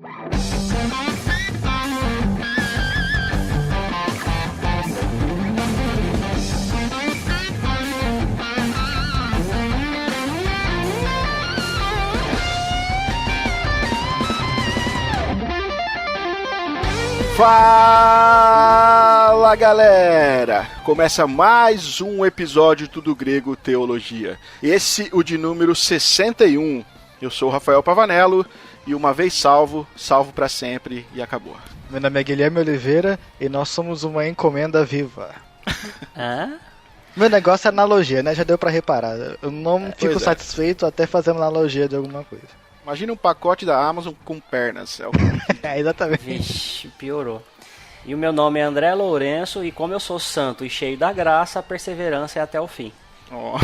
Fala galera! Começa mais um episódio do Tudo Grego Teologia. Esse o de número 61. Eu sou o Rafael Pavanello e uma vez salvo, salvo pra sempre e acabou. Meu nome é Guilherme Oliveira e nós somos uma encomenda viva. Hã? Meu negócio é analogia, né? Já deu pra reparar. Eu não fico satisfeito até fazendo analogia de alguma coisa. Imagina um pacote da Amazon com pernas. É, exatamente. Vixe, piorou. E o meu nome é André Lourenço e como eu sou santo e cheio da graça, a perseverança é até o fim. Oh,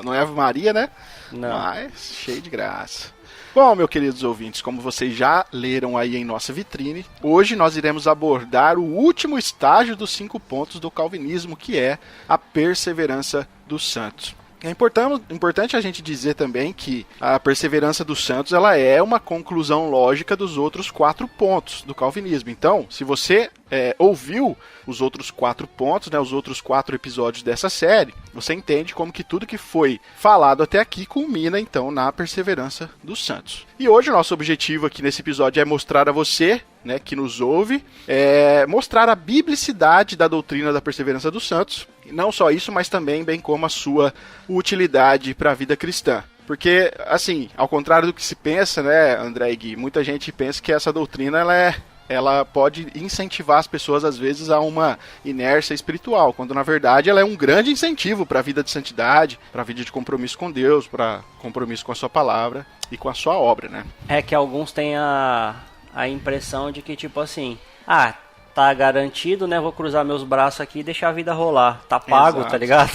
não é Ave Maria, né? Não. Mas cheio de graça. Bom, meus queridos ouvintes, como vocês já leram aí em nossa vitrine, hoje nós iremos abordar o último estágio dos 5 pontos do calvinismo, que é a perseverança dos santos. É importante a gente dizer também que a perseverança dos santos ela é uma conclusão lógica dos outros 4 pontos do calvinismo. Então, se você ouviu os outros 4 pontos, né, os outros 4 episódios dessa série, você entende como que tudo que foi falado até aqui culmina então na perseverança dos santos. E hoje o nosso objetivo aqui nesse episódio é mostrar a você, né, que nos ouve, mostrar a biblicidade da doutrina da perseverança dos santos. Não só isso, mas também bem como a sua utilidade para a vida cristã. Porque, assim, ao contrário do que se pensa, né, André e Gui, muita gente pensa que essa doutrina ela pode incentivar as pessoas, às vezes, a uma inércia espiritual, quando, na verdade, ela é um grande incentivo para a vida de santidade, para a vida de compromisso com Deus, para compromisso com a sua palavra e com a sua obra, né? É que alguns têm a impressão de que, tipo assim, tá garantido, né? Vou cruzar meus braços aqui e deixar a vida rolar. Tá pago, exato. Tá ligado?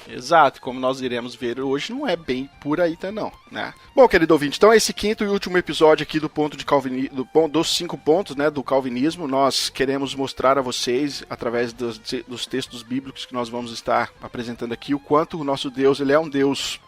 Exato, como nós iremos ver hoje, não é bem por aí, tá não, né? Bom, querido ouvinte, então esse quinto e último episódio aqui do ponto de dos 5 pontos, né, do calvinismo, nós queremos mostrar a vocês, através dos textos bíblicos que nós vamos estar apresentando aqui, o quanto o nosso Deus, ele é um Deus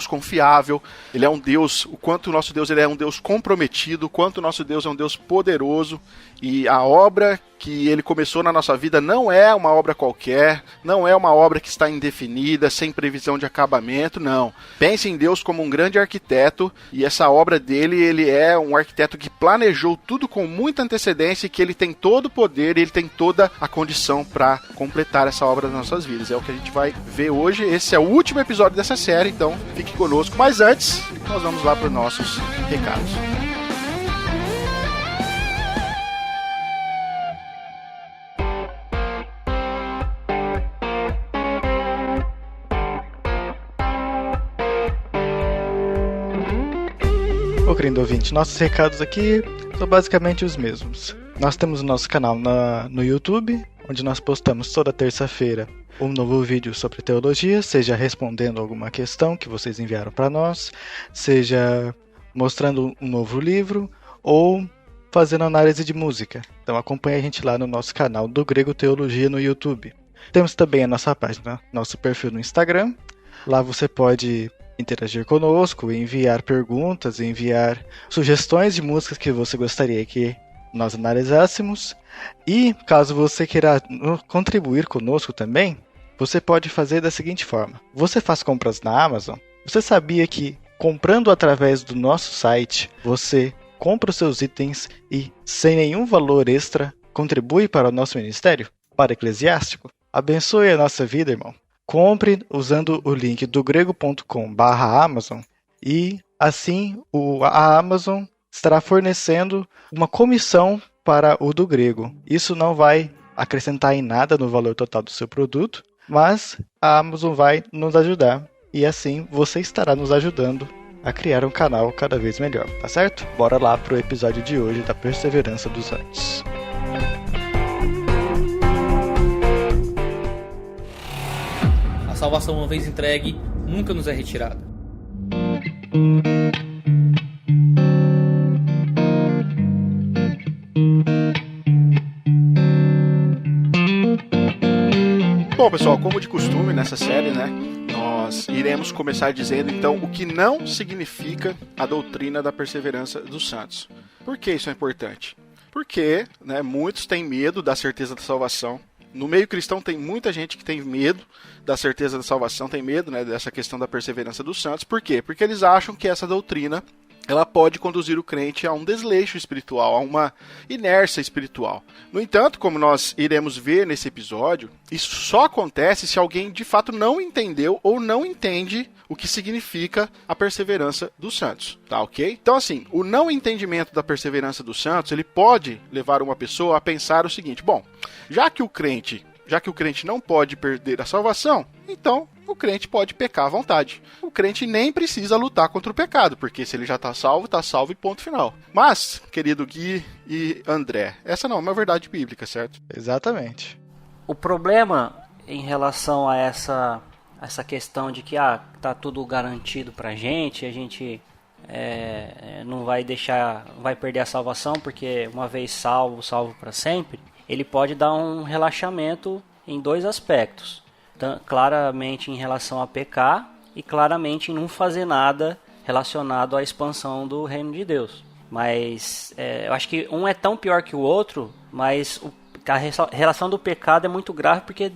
confiável, ele é um Deus, o quanto o nosso Deus ele é um Deus comprometido, o quanto o nosso Deus é um Deus poderoso, e a obra que ele começou na nossa vida não é uma obra qualquer, não é uma obra que está indefinida, sem previsão de acabamento, não. Pense em Deus como um grande arquiteto, e essa obra dele, ele é um arquiteto que planejou tudo com muita antecedência, e que ele tem todo o poder, e ele tem toda a condição para completar essa obra nas nossas vidas. É o que a gente vai ver hoje. Esse é o último episódio dessa série, então fique conosco. Mas antes, nós vamos lá para os nossos recados. Ô, querido ouvinte, nossos recados aqui são basicamente os mesmos. Nós temos o nosso canal no YouTube, onde nós postamos toda terça-feira um novo vídeo sobre teologia, seja respondendo alguma questão que vocês enviaram para nós, seja mostrando um novo livro ou fazendo análise de música. Então acompanhe a gente lá no nosso canal do Grego Teologia no YouTube. Temos também a nossa página, nosso perfil no Instagram. Lá você pode interagir conosco, enviar perguntas, enviar sugestões de músicas que você gostaria que nós analisássemos. E caso você queira contribuir conosco também, você pode fazer da seguinte forma. Você faz compras na Amazon? Você sabia que comprando através do nosso site, você compra os seus itens e sem nenhum valor extra contribui para o nosso ministério? Para Eclesiástico? Abençoe a nossa vida, irmão. Compre usando o link do grego.com/Amazon e assim a Amazon estará fornecendo uma comissão para o do Grego. Isso não vai acrescentar em nada no valor total do seu produto, mas a Amazon vai nos ajudar e assim você estará nos ajudando a criar um canal cada vez melhor, tá certo? Bora lá pro episódio de hoje da Perseverança dos Santos. A salvação, uma vez entregue, nunca nos é retirada. Bom, pessoal, como de costume nessa série, né, nós iremos começar dizendo, então, o que não significa a doutrina da perseverança dos santos. Por que isso é importante? Porque, né, muitos têm medo da certeza da salvação. No meio cristão tem muita gente que tem medo da certeza da salvação, tem medo, né, dessa questão da perseverança dos santos. Por quê? Porque eles acham que essa doutrina ela pode conduzir o crente a um desleixo espiritual, a uma inércia espiritual. No entanto, como nós iremos ver nesse episódio, isso só acontece se alguém de fato não entendeu ou não entende o que significa a perseverança dos santos, tá ok? Então assim, o não entendimento da perseverança dos santos, ele pode levar uma pessoa a pensar o seguinte: bom, já que o crente não pode perder a salvação, então o crente pode pecar à vontade. O crente nem precisa lutar contra o pecado, porque se ele já está salvo e ponto final. Mas, querido Gui e André, essa não é uma verdade bíblica, certo? Exatamente. O problema em relação a essa questão de que tá tudo garantido pra gente, a gente não vai perder a salvação, porque uma vez salvo para sempre, ele pode dar um relaxamento em dois aspectos. Claramente em relação a pecar e claramente em não fazer nada relacionado à expansão do reino de Deus. Mas eu acho que um é tão pior que o outro, mas a relação do pecado é muito grave porque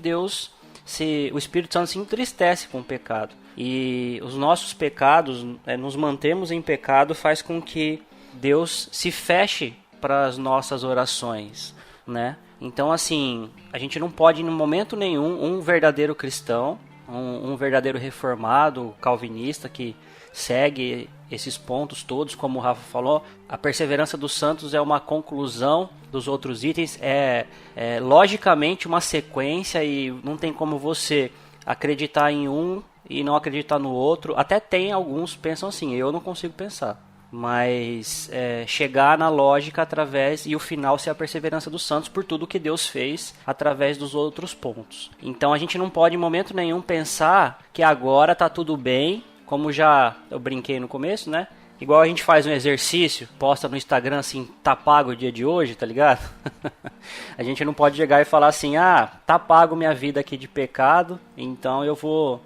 o Espírito Santo se entristece com o pecado. E os nossos pecados, nos mantermos em pecado, faz com que Deus se feche para as nossas orações, né? Então, assim, a gente não pode, em momento nenhum, um verdadeiro cristão, um verdadeiro reformado, calvinista, que segue esses pontos todos, como o Rafa falou, a perseverança dos santos é uma conclusão dos outros itens, é logicamente uma sequência, e não tem como você acreditar em um e não acreditar no outro. Até tem alguns que pensam assim, eu não consigo pensar. Mas chegar na lógica através, e o final ser a perseverança dos santos por tudo que Deus fez através dos outros pontos. Então a gente não pode em momento nenhum pensar que agora tá tudo bem, como eu brinquei no começo, né? Igual a gente faz um exercício, posta no Instagram assim, tá pago o dia de hoje, tá ligado? A gente não pode chegar e falar assim, tá pago minha vida aqui de pecado, então eu vou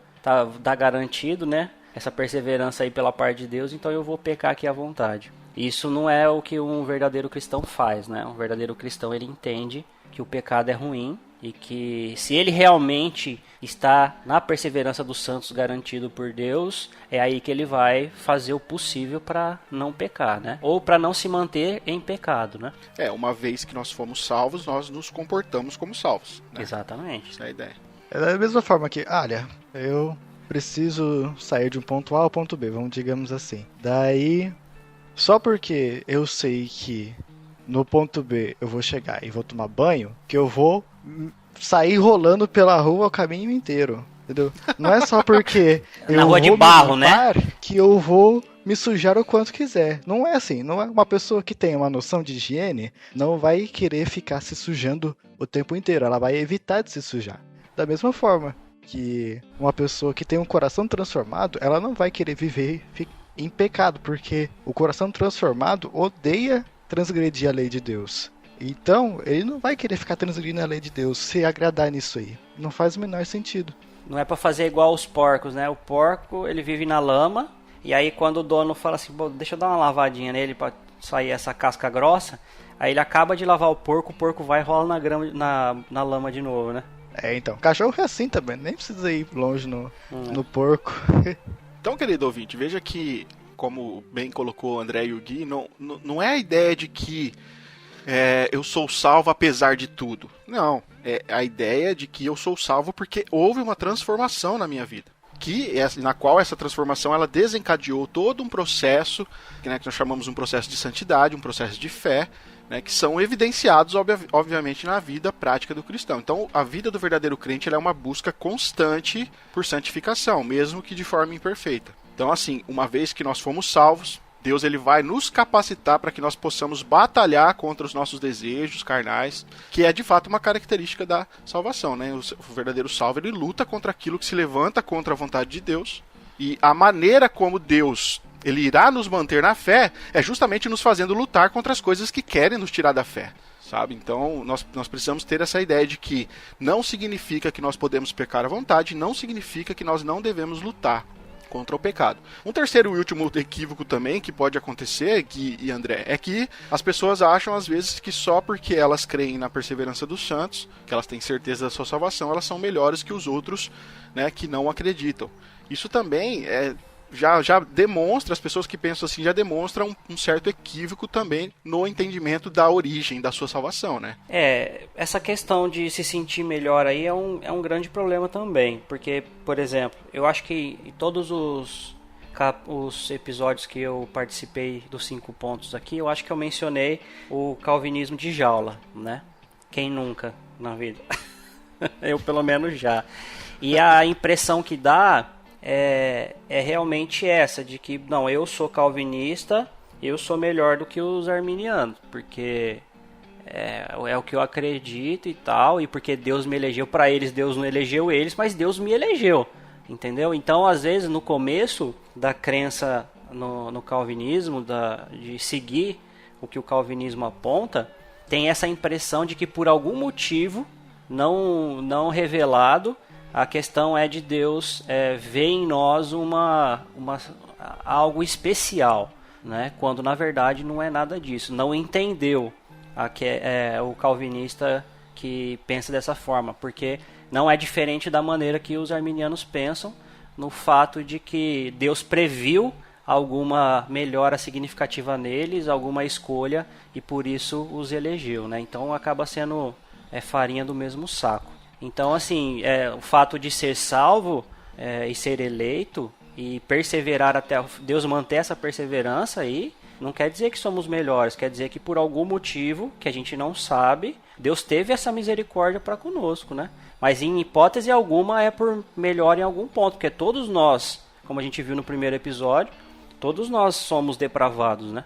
dar garantido, né? Essa perseverança aí pela parte de Deus, então eu vou pecar aqui à vontade. Isso não é o que um verdadeiro cristão faz, né? Um verdadeiro cristão, ele entende que o pecado é ruim e que se ele realmente está na perseverança dos santos garantido por Deus, é aí que ele vai fazer o possível para não pecar, né? Ou para não se manter em pecado, né? Uma vez que nós fomos salvos, nós nos comportamos como salvos, né? Exatamente. Essa é a ideia. É da mesma forma que, olha, eu preciso sair de um ponto A ao ponto B, digamos assim. Daí, só porque eu sei que no ponto B eu vou chegar e vou tomar banho, que eu vou sair rolando pela rua o caminho inteiro, entendeu? Não é só porque na rua de barro, né? Que eu vou me sujar o quanto quiser. Não é assim. Não é uma pessoa que tem uma noção de higiene, não vai querer ficar se sujando o tempo inteiro. Ela vai evitar de se sujar. Da mesma forma que uma pessoa que tem um coração transformado, ela não vai querer viver em pecado, porque o coração transformado odeia transgredir a lei de Deus. Então, ele não vai querer ficar transgredindo a lei de Deus, se agradar nisso aí. Não faz o menor sentido. Não é pra fazer igual os porcos, né? O porco, ele vive na lama, e aí quando o dono fala assim, deixa eu dar uma lavadinha nele pra sair essa casca grossa, aí ele acaba de lavar o porco vai e rola na grama, na lama de novo, né? Então, cachorro é assim também, nem precisa ir longe no porco. Então, querido ouvinte, veja que, como bem colocou o André e o Gui, não é a ideia de que eu sou salvo apesar de tudo. Não, é a ideia de que eu sou salvo porque houve uma transformação na minha vida. Na qual essa transformação ela desencadeou todo um processo, que nós chamamos um processo de santidade, um processo de fé, né, que são evidenciados, obviamente, na vida prática do cristão. Então, a vida do verdadeiro crente ela é uma busca constante por santificação, mesmo que de forma imperfeita. Então, assim, uma vez que nós fomos salvos, Deus ele vai nos capacitar para que nós possamos batalhar contra os nossos desejos carnais, que é de fato uma característica da salvação, né? O verdadeiro salvo ele luta contra aquilo que se levanta contra a vontade de Deus, e a maneira como Deus ele irá nos manter na fé é justamente nos fazendo lutar contra as coisas que querem nos tirar da fé, sabe? Então nós precisamos ter essa ideia de que não significa que nós podemos pecar à vontade, não significa que nós não devemos lutar contra o pecado. Um terceiro e último equívoco também que pode acontecer, Gui e André, é que as pessoas acham às vezes que só porque elas creem na perseverança dos santos, que elas têm certeza da sua salvação, elas são melhores que os outros, né, que não acreditam. Isso também já demonstra, as pessoas que pensam assim já demonstram um certo equívoco também no entendimento da origem da sua salvação, né? Essa questão de se sentir melhor aí é um grande problema também, porque, por exemplo, eu acho que em todos os episódios que eu participei dos 5 pontos aqui, eu acho que eu mencionei o calvinismo de jaula, né? Quem nunca na vida? Eu pelo menos já. E a impressão que dá é realmente essa, de que não, eu sou calvinista, eu sou melhor do que os arminianos, porque é o que eu acredito e tal, e porque Deus me elegeu. Para eles, Deus não elegeu eles, mas Deus me elegeu, entendeu? Então, às vezes, no começo da crença no calvinismo, de seguir o que o calvinismo aponta, tem essa impressão de que por algum motivo não revelado, a questão é de Deus ver em nós algo especial, né? Quando na verdade não é nada disso. Não entendeu o calvinista que pensa dessa forma, porque não é diferente da maneira que os arminianos pensam, no fato de que Deus previu alguma melhora significativa neles, alguma escolha, e por isso os elegeu, né? Então acaba sendo farinha do mesmo saco. Então, assim, o fato de ser salvo e ser eleito e perseverar até Deus manter essa perseverança aí, não quer dizer que somos melhores, quer dizer que por algum motivo que a gente não sabe, Deus teve essa misericórdia para conosco, né? Mas em hipótese alguma é por melhor em algum ponto, porque todos nós, como a gente viu no primeiro episódio, todos nós somos depravados, né?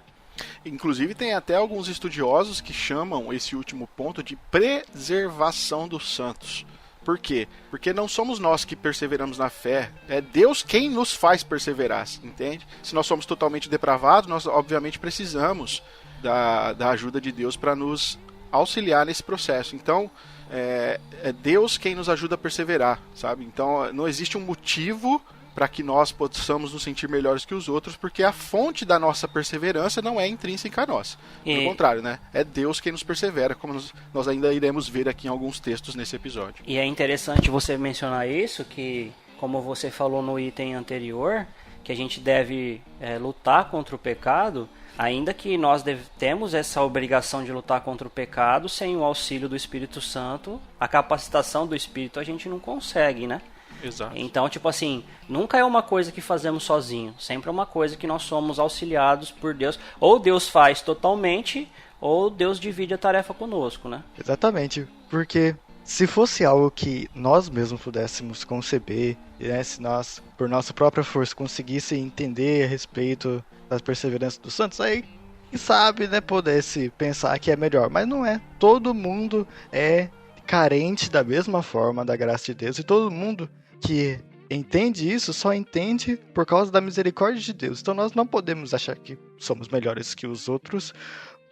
Inclusive tem até alguns estudiosos que chamam esse último ponto de preservação dos santos. Por quê? Porque não somos nós que perseveramos na fé, é Deus quem nos faz perseverar, entende? Se nós somos totalmente depravados, nós obviamente precisamos da ajuda de Deus para nos auxiliar nesse processo. Então, é Deus quem nos ajuda a perseverar, sabe? Então, não existe um motivo para que nós possamos nos sentir melhores que os outros, porque a fonte da nossa perseverança não é intrínseca a nós. Pelo contrário, né? É Deus quem nos persevera, como nós ainda iremos ver aqui em alguns textos nesse episódio. E é interessante você mencionar isso, que, como você falou no item anterior, que a gente deve lutar contra o pecado, ainda que nós temos essa obrigação de lutar contra o pecado, sem o auxílio do Espírito Santo, a capacitação do Espírito a gente não consegue, né? Exato. Então, tipo assim, nunca é uma coisa que fazemos sozinho, sempre é uma coisa que nós somos auxiliados por Deus. Ou Deus faz totalmente, ou Deus divide a tarefa conosco, né? Exatamente, porque se fosse algo que nós mesmos pudéssemos conceber, né, se nós, por nossa própria força, conseguíssemos entender a respeito das perseveranças dos santos, aí, quem sabe, né, pudesse pensar que é melhor. Mas não é. Todo mundo é carente da mesma forma da graça de Deus, e todo mundo que entende isso só entende por causa da misericórdia de Deus. Então nós não podemos achar que somos melhores que os outros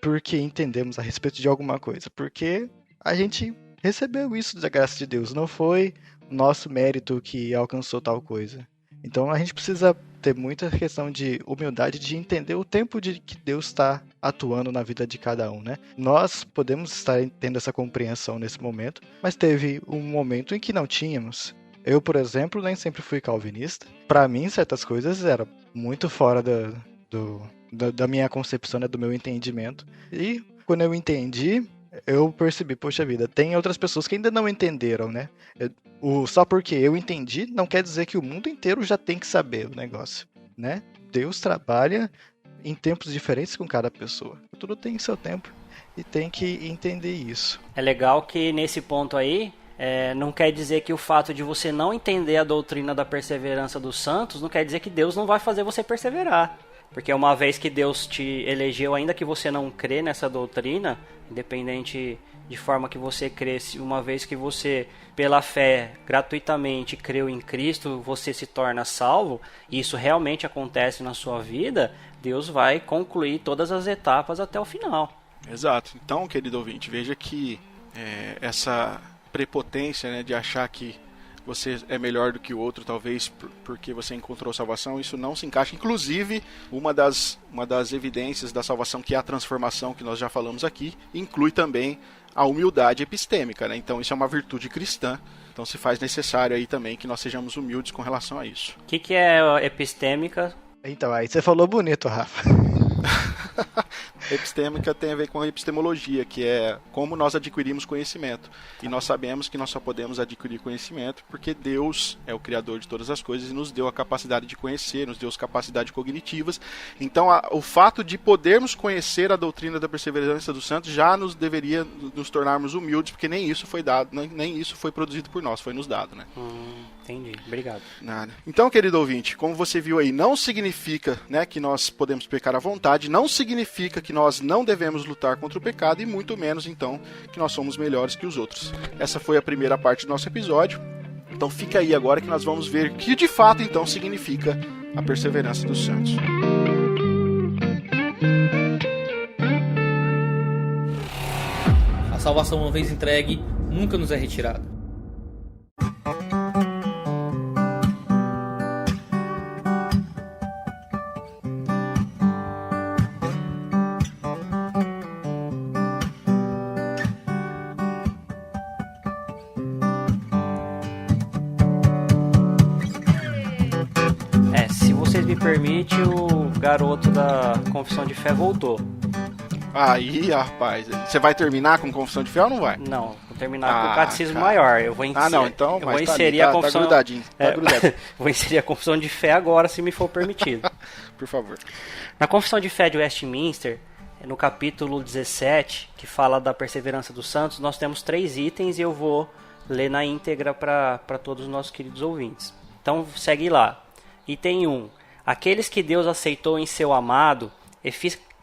porque entendemos a respeito de alguma coisa, porque a gente recebeu isso da graça de Deus, não foi nosso mérito que alcançou tal coisa. Então a gente precisa ter muita questão de humildade, de entender o tempo de que Deus está atuando na vida de cada um, né? Nós podemos estar tendo essa compreensão nesse momento, mas teve um momento em que não tínhamos. Eu, por exemplo, nem sempre fui calvinista. Para mim, certas coisas eram muito fora da minha concepção, né, do meu entendimento. E quando eu entendi, eu percebi, poxa vida, tem outras pessoas que ainda não entenderam, né? Só porque eu entendi, não quer dizer que o mundo inteiro já tem que saber o negócio, né? Deus trabalha em tempos diferentes com cada pessoa. Tudo tem seu tempo e tem que entender isso. É legal que nesse ponto aí, não quer dizer que o fato de você não entender a doutrina da perseverança dos santos não quer dizer que Deus não vai fazer você perseverar. Porque uma vez que Deus te elegeu, ainda que você não crê nessa doutrina, independente de forma que você cresce, uma vez que você, pela fé, gratuitamente creu em Cristo, você se torna salvo, e isso realmente acontece na sua vida, Deus vai concluir todas as etapas até o final. Exato. Então, querido ouvinte, veja que essa prepotência, né, de achar que você é melhor do que o outro, talvez porque você encontrou salvação, isso não se encaixa. Inclusive, uma das evidências da salvação, que é a transformação, que nós já falamos aqui, inclui também a humildade epistêmica, né? Então isso é uma virtude cristã, então se faz necessário aí também que nós sejamos humildes com relação a isso. O que é epistêmica? Então, aí você falou bonito, Rafa. Epistêmica tem a ver com a epistemologia, que é como nós adquirimos conhecimento. E nós sabemos que nós só podemos adquirir conhecimento porque Deus é o Criador de todas as coisas e nos deu a capacidade de conhecer, nos deu as capacidades cognitivas. Então, o fato de podermos conhecer a doutrina da perseverança dos santos já nos deveria nos tornarmos humildes, porque nem isso foi dado, nem isso foi produzido por nós, foi nos dado, né? Entendi, obrigado. Nada. Então, querido ouvinte, como você viu aí, não significa, né, que nós podemos pecar à vontade, não significa que nós não devemos lutar contra o pecado e muito menos, então, que nós somos melhores que os outros. Essa foi a primeira parte do nosso episódio. Então fica aí agora que nós vamos ver o que de fato, então, significa a perseverança dos santos. A salvação, uma vez entregue, nunca nos é retirada. Permite, o garoto da Confissão de Fé voltou. Aí, rapaz, você vai terminar com Confissão de Fé ou não vai? Não, vou terminar com o Catecismo Maior. Eu vou não, então, eu vou inserir a Confissão... Tá grudadinho, grudadinho. Vou inserir a Confissão de Fé agora, se me for permitido. Por favor. Na Confissão de Fé de Westminster, no capítulo 17, que fala da perseverança dos santos, nós temos 3 itens e eu vou ler na íntegra para todos os nossos queridos ouvintes. Então, segue lá. Item 1. Aqueles que Deus aceitou em seu amado,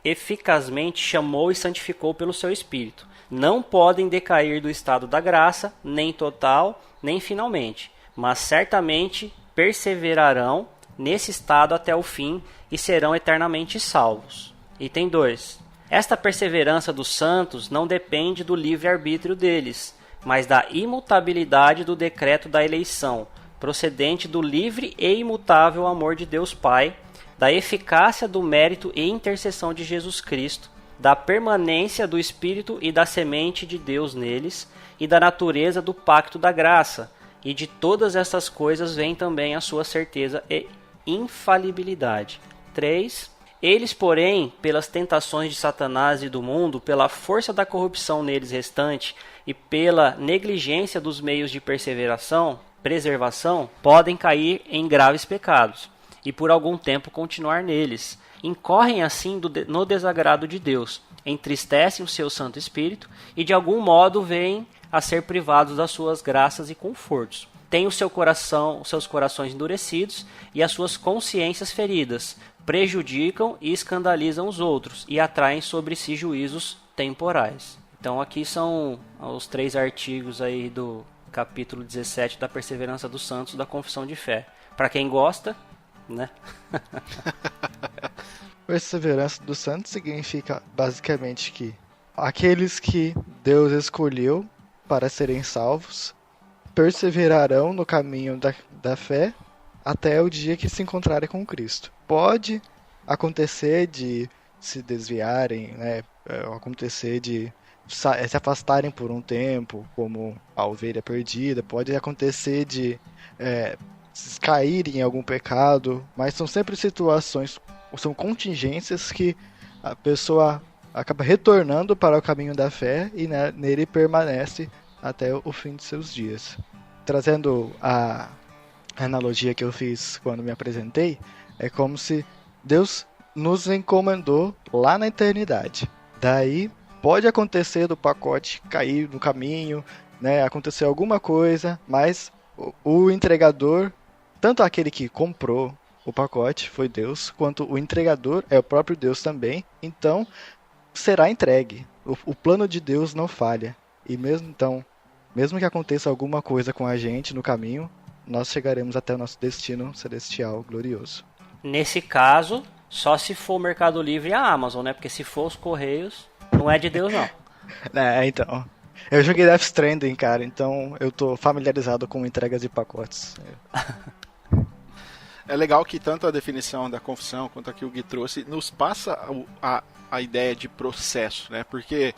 eficazmente chamou e santificou pelo seu Espírito. Não podem decair do estado da graça, nem total, nem finalmente, mas certamente perseverarão nesse estado até o fim e serão eternamente salvos. Item 2. Esta perseverança dos santos não depende do livre-arbítrio deles, mas da imutabilidade do decreto da eleição, procedente do livre e imutável amor de Deus Pai, da eficácia do mérito e intercessão de Jesus Cristo, da permanência do Espírito e da semente de Deus neles, e da natureza do pacto da graça, e de todas essas coisas vem também a sua certeza e infalibilidade. 3. Eles, porém, pelas tentações de Satanás e do mundo, pela força da corrupção neles restante e pela negligência dos meios de preservação, podem cair em graves pecados e por algum tempo continuar neles. Incorrem assim no desagrado de Deus, entristecem o seu Santo Espírito e de algum modo vêm a ser privados das suas graças e confortos. Têm os seus corações endurecidos e as suas consciências feridas, prejudicam e escandalizam os outros e atraem sobre si juízos temporais. Então aqui são os 3 artigos aí do capítulo 17 da Perseverança dos Santos da Confissão de Fé. Para quem gosta, né? Perseverança dos Santos significa basicamente que aqueles que Deus escolheu para serem salvos perseverarão no caminho da fé até o dia que se encontrarem com Cristo. Pode acontecer de se desviarem, né? Acontecer de se afastarem por um tempo, como a ovelha perdida, pode acontecer de caírem em algum pecado, mas são sempre situações, são contingências que a pessoa acaba retornando para o caminho da fé e nele permanece até o fim de seus dias. Trazendo a analogia que eu fiz quando me apresentei, é como se Deus nos encomendou lá na eternidade. Daí pode acontecer do pacote cair no caminho, né, acontecer alguma coisa, mas o entregador, tanto aquele que comprou o pacote, foi Deus, quanto o entregador é o próprio Deus também, então será entregue. O plano de Deus não falha. E mesmo que aconteça alguma coisa com a gente no caminho, nós chegaremos até o nosso destino celestial glorioso. Nesse caso, só se for o Mercado Livre e a Amazon, né? Porque se for os Correios, não é de Deus, não. Então. Eu joguei Death Stranding, cara, então eu tô familiarizado com entregas de pacotes. É legal que tanto a definição da confissão quanto a que o Gui trouxe nos passa a ideia de processo, né? Porque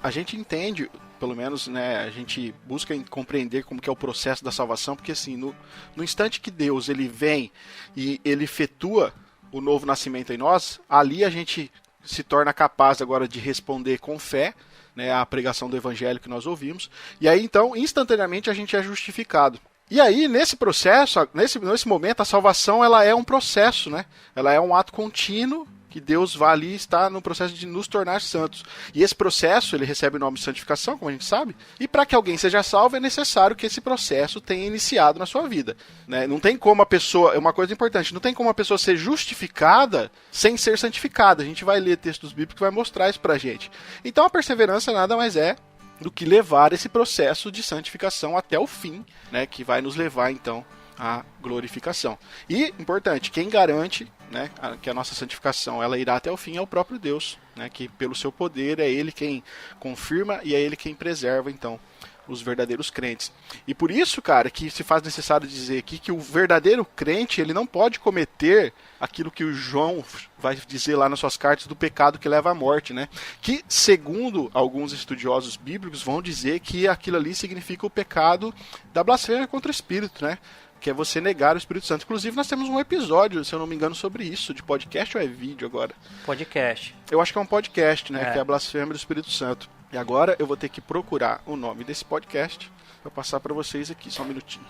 a gente entende, pelo menos, né, a gente busca compreender como que é o processo da salvação, porque assim, no instante que Deus ele vem e ele efetua o novo nascimento em nós, ali a gente se torna capaz agora de responder com fé, né, à pregação do evangelho que nós ouvimos, e aí então, instantaneamente a gente é justificado. E aí, nesse processo, nesse momento, a salvação ela é um processo, né? Ela é um ato contínuo que Deus vai ali está no processo de nos tornar santos. E esse processo, ele recebe o nome de santificação, como a gente sabe, e para que alguém seja salvo é necessário que esse processo tenha iniciado na sua vida, né? Não tem como a pessoa, é uma coisa importante, não tem como a pessoa ser justificada sem ser santificada. A gente vai ler textos bíblicos que vai mostrar isso pra gente. Então a perseverança nada mais é do que levar esse processo de santificação até o fim, né, que vai nos levar então à glorificação. E, importante, quem garante, né, que a nossa santificação ela irá até o fim é o próprio Deus, né, que pelo seu poder é Ele quem confirma e é Ele quem preserva então os verdadeiros crentes. E por isso, cara, que se faz necessário dizer aqui que o verdadeiro crente ele não pode cometer aquilo que o João vai dizer lá nas suas cartas do pecado que leva à morte, né? Que, segundo alguns estudiosos bíblicos, vão dizer que aquilo ali significa o pecado da blasfêmia contra o Espírito, né? Que é você negar o Espírito Santo. Inclusive, nós temos um episódio, se eu não me engano, sobre isso, de podcast ou é vídeo agora? Podcast. Eu acho que é um podcast, né? Que é a blasfêmia do Espírito Santo. E agora eu vou ter que procurar o nome desse podcast para passar para vocês aqui, só um minutinho.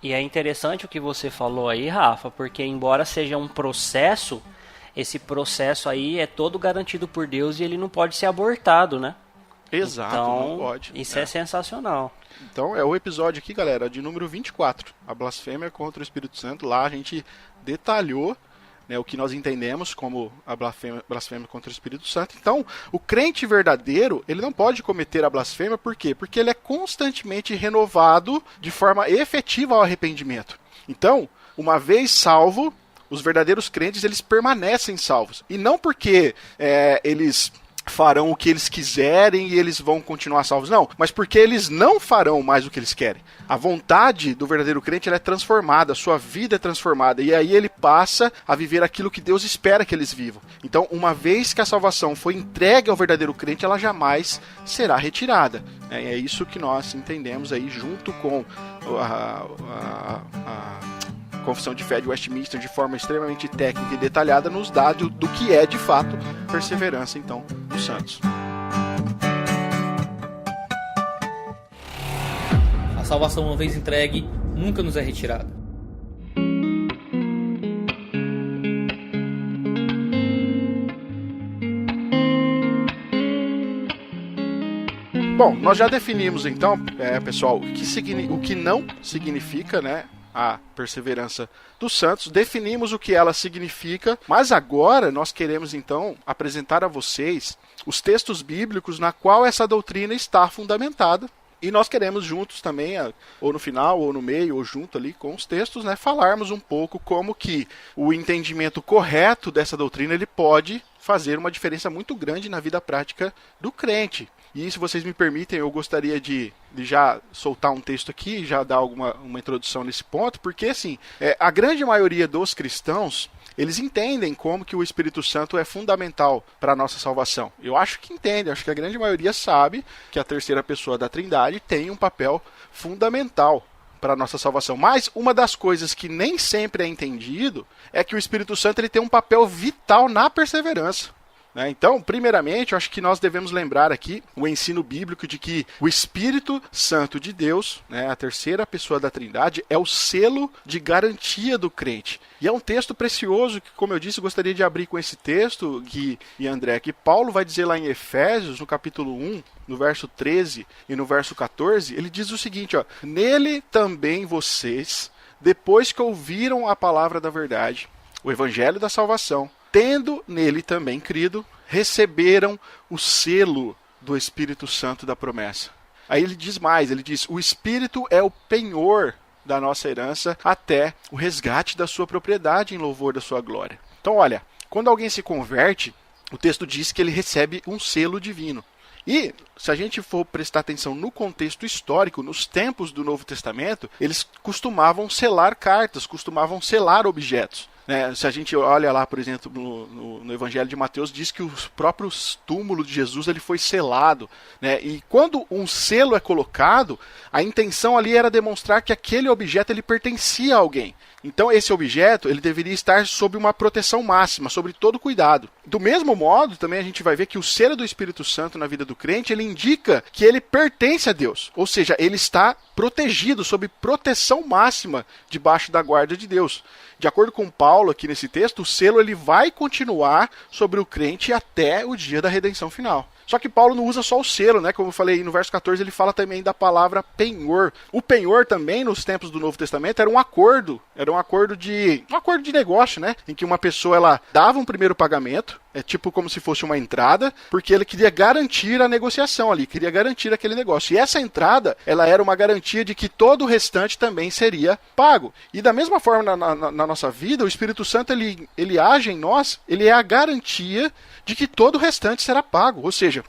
E é interessante o que você falou aí, Rafa, porque embora seja um processo, esse processo aí é todo garantido por Deus e ele não pode ser abortado, né? Exato, então, não pode. Isso é sensacional. Então é o episódio aqui, galera, de número 24, a blasfêmia contra o Espírito Santo. Lá a gente detalhou, né, o que nós entendemos como a blasfêmia contra o Espírito Santo. Então, o crente verdadeiro, ele não pode cometer a blasfêmia, por quê? Porque ele é constantemente renovado de forma efetiva ao arrependimento. Então, uma vez salvo, os verdadeiros crentes, eles permanecem salvos. E não porque eles farão o que eles quiserem e eles vão continuar salvos, não, mas porque eles não farão mais o que eles querem. A vontade do verdadeiro crente ela é transformada, a sua vida é transformada, e aí ele passa a viver aquilo que Deus espera que eles vivam. Então, uma vez que a salvação foi entregue ao verdadeiro crente, ela jamais será retirada. É isso que nós entendemos aí, junto com a Confissão de Fé de Westminster, de forma extremamente técnica e detalhada, nos dá do que é, de fato, perseverança, então, dos santos. A salvação, uma vez entregue, nunca nos é retirada. Bom, nós já definimos, então, pessoal, o que não significa, né, a perseverança dos santos, definimos o que ela significa, mas agora nós queremos então apresentar a vocês os textos bíblicos na qual essa doutrina está fundamentada, e nós queremos juntos também, ou no final, ou no meio, ou junto ali com os textos, né, falarmos um pouco como que o entendimento correto dessa doutrina ele pode fazer uma diferença muito grande na vida prática do crente. E se vocês me permitem, eu gostaria de já soltar um texto aqui, já dar uma introdução nesse ponto, porque assim, a grande maioria dos cristãos, eles entendem como que o Espírito Santo é fundamental para a nossa salvação. Eu acho que entendem, acho que a grande maioria sabe que a terceira pessoa da Trindade tem um papel fundamental para a nossa salvação. Mas uma das coisas que nem sempre é entendido é que o Espírito Santo ele tem um papel vital na perseverança. Então, primeiramente, eu acho que nós devemos lembrar aqui o ensino bíblico de que o Espírito Santo de Deus, né, a terceira pessoa da Trindade, é o selo de garantia do crente. E é um texto precioso que, como eu disse, eu gostaria de abrir com esse texto, Gui e André, que Paulo vai dizer lá em Efésios, no capítulo 1, no verso 13 e no verso 14, ele diz o seguinte, ó: nele também vocês, depois que ouviram a palavra da verdade, o evangelho da salvação, tendo nele também crido, receberam o selo do Espírito Santo da promessa. Aí ele diz mais, ele diz, o Espírito é o penhor da nossa herança até o resgate da sua propriedade em louvor da sua glória. Então olha, quando alguém se converte, o texto diz que ele recebe um selo divino. E, se a gente for prestar atenção no contexto histórico, nos tempos do Novo Testamento, eles costumavam selar cartas, costumavam selar objetos. Se a gente olha lá, por exemplo, no Evangelho de Mateus, diz que o próprio túmulo de Jesus ele foi selado. E quando um selo é colocado, a intenção ali era demonstrar que aquele objeto ele pertencia a alguém. Então esse objeto ele deveria estar sob uma proteção máxima, sobre todo cuidado. Do mesmo modo, também a gente vai ver que o selo do Espírito Santo na vida do crente, ele indica que ele pertence a Deus. Ou seja, ele está protegido, sob proteção máxima, debaixo da guarda de Deus. De acordo com Paulo aqui nesse texto, o selo ele vai continuar sobre o crente até o dia da redenção final. Só que Paulo não usa só o selo, Como eu falei no verso 14, ele fala também da palavra penhor. O penhor também, nos tempos do Novo Testamento, era um acordo de negócio, em que uma pessoa ela dava um primeiro pagamento, tipo como se fosse uma entrada, porque ele queria garantir a negociação ali, queria garantir aquele negócio. E essa entrada, ela era uma garantia de que todo o restante também seria pago. E da mesma forma na nossa vida, o Espírito Santo ele age em nós, ele é a garantia de que todo o restante será pago. Ou seja,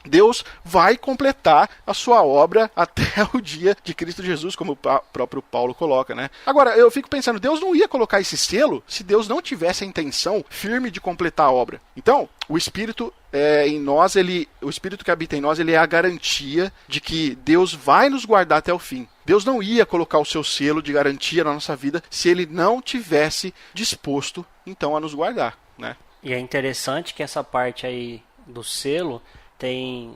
Deus vai completar a sua obra até o dia de Cristo Jesus, como o próprio Paulo coloca, Agora, eu fico pensando, Deus não ia colocar esse selo se Deus não tivesse a intenção firme de completar a obra. Então, o Espírito em nós, o Espírito que habita em nós, ele é a garantia de que Deus vai nos guardar até o fim. Deus não ia colocar o seu selo de garantia na nossa vida se ele não tivesse disposto, então, a nos guardar, E é interessante que essa parte aí do selo tem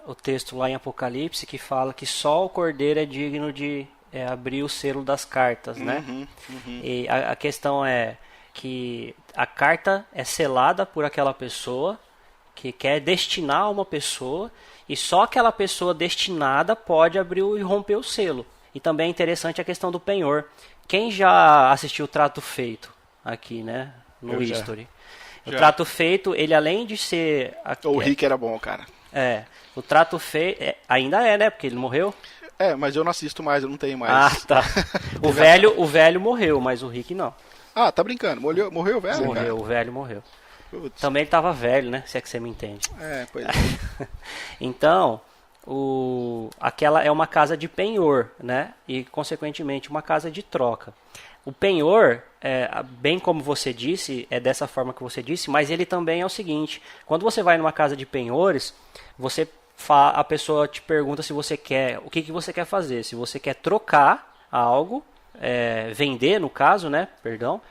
o texto lá em Apocalipse que fala que só o Cordeiro é digno de abrir o selo das cartas, E a questão é que a carta é selada por aquela pessoa que quer destinar a uma pessoa e só aquela pessoa destinada pode abrir e romper o selo. E também é interessante a questão do penhor. Quem já assistiu o Trato Feito aqui, no History? O Trato Feito, ele além de ser... O Rick era bom, cara. O Trato Feito... ainda porque ele morreu. Mas eu não assisto mais, eu não tenho mais. Ah, tá. O velho morreu, mas o Rick não. Ah, tá brincando. Morreu o velho? Morreu, cara? O velho morreu. Putz. Também ele tava velho, se é que você me entende. Pois é. Então, aquela é uma casa de penhor, E, consequentemente, uma casa de troca. O penhor, bem como você disse, é dessa forma que você disse, mas ele também é o seguinte, quando você vai numa casa de penhores, a pessoa te pergunta se você quer, o que você quer fazer, se você quer trocar algo, vender no caso,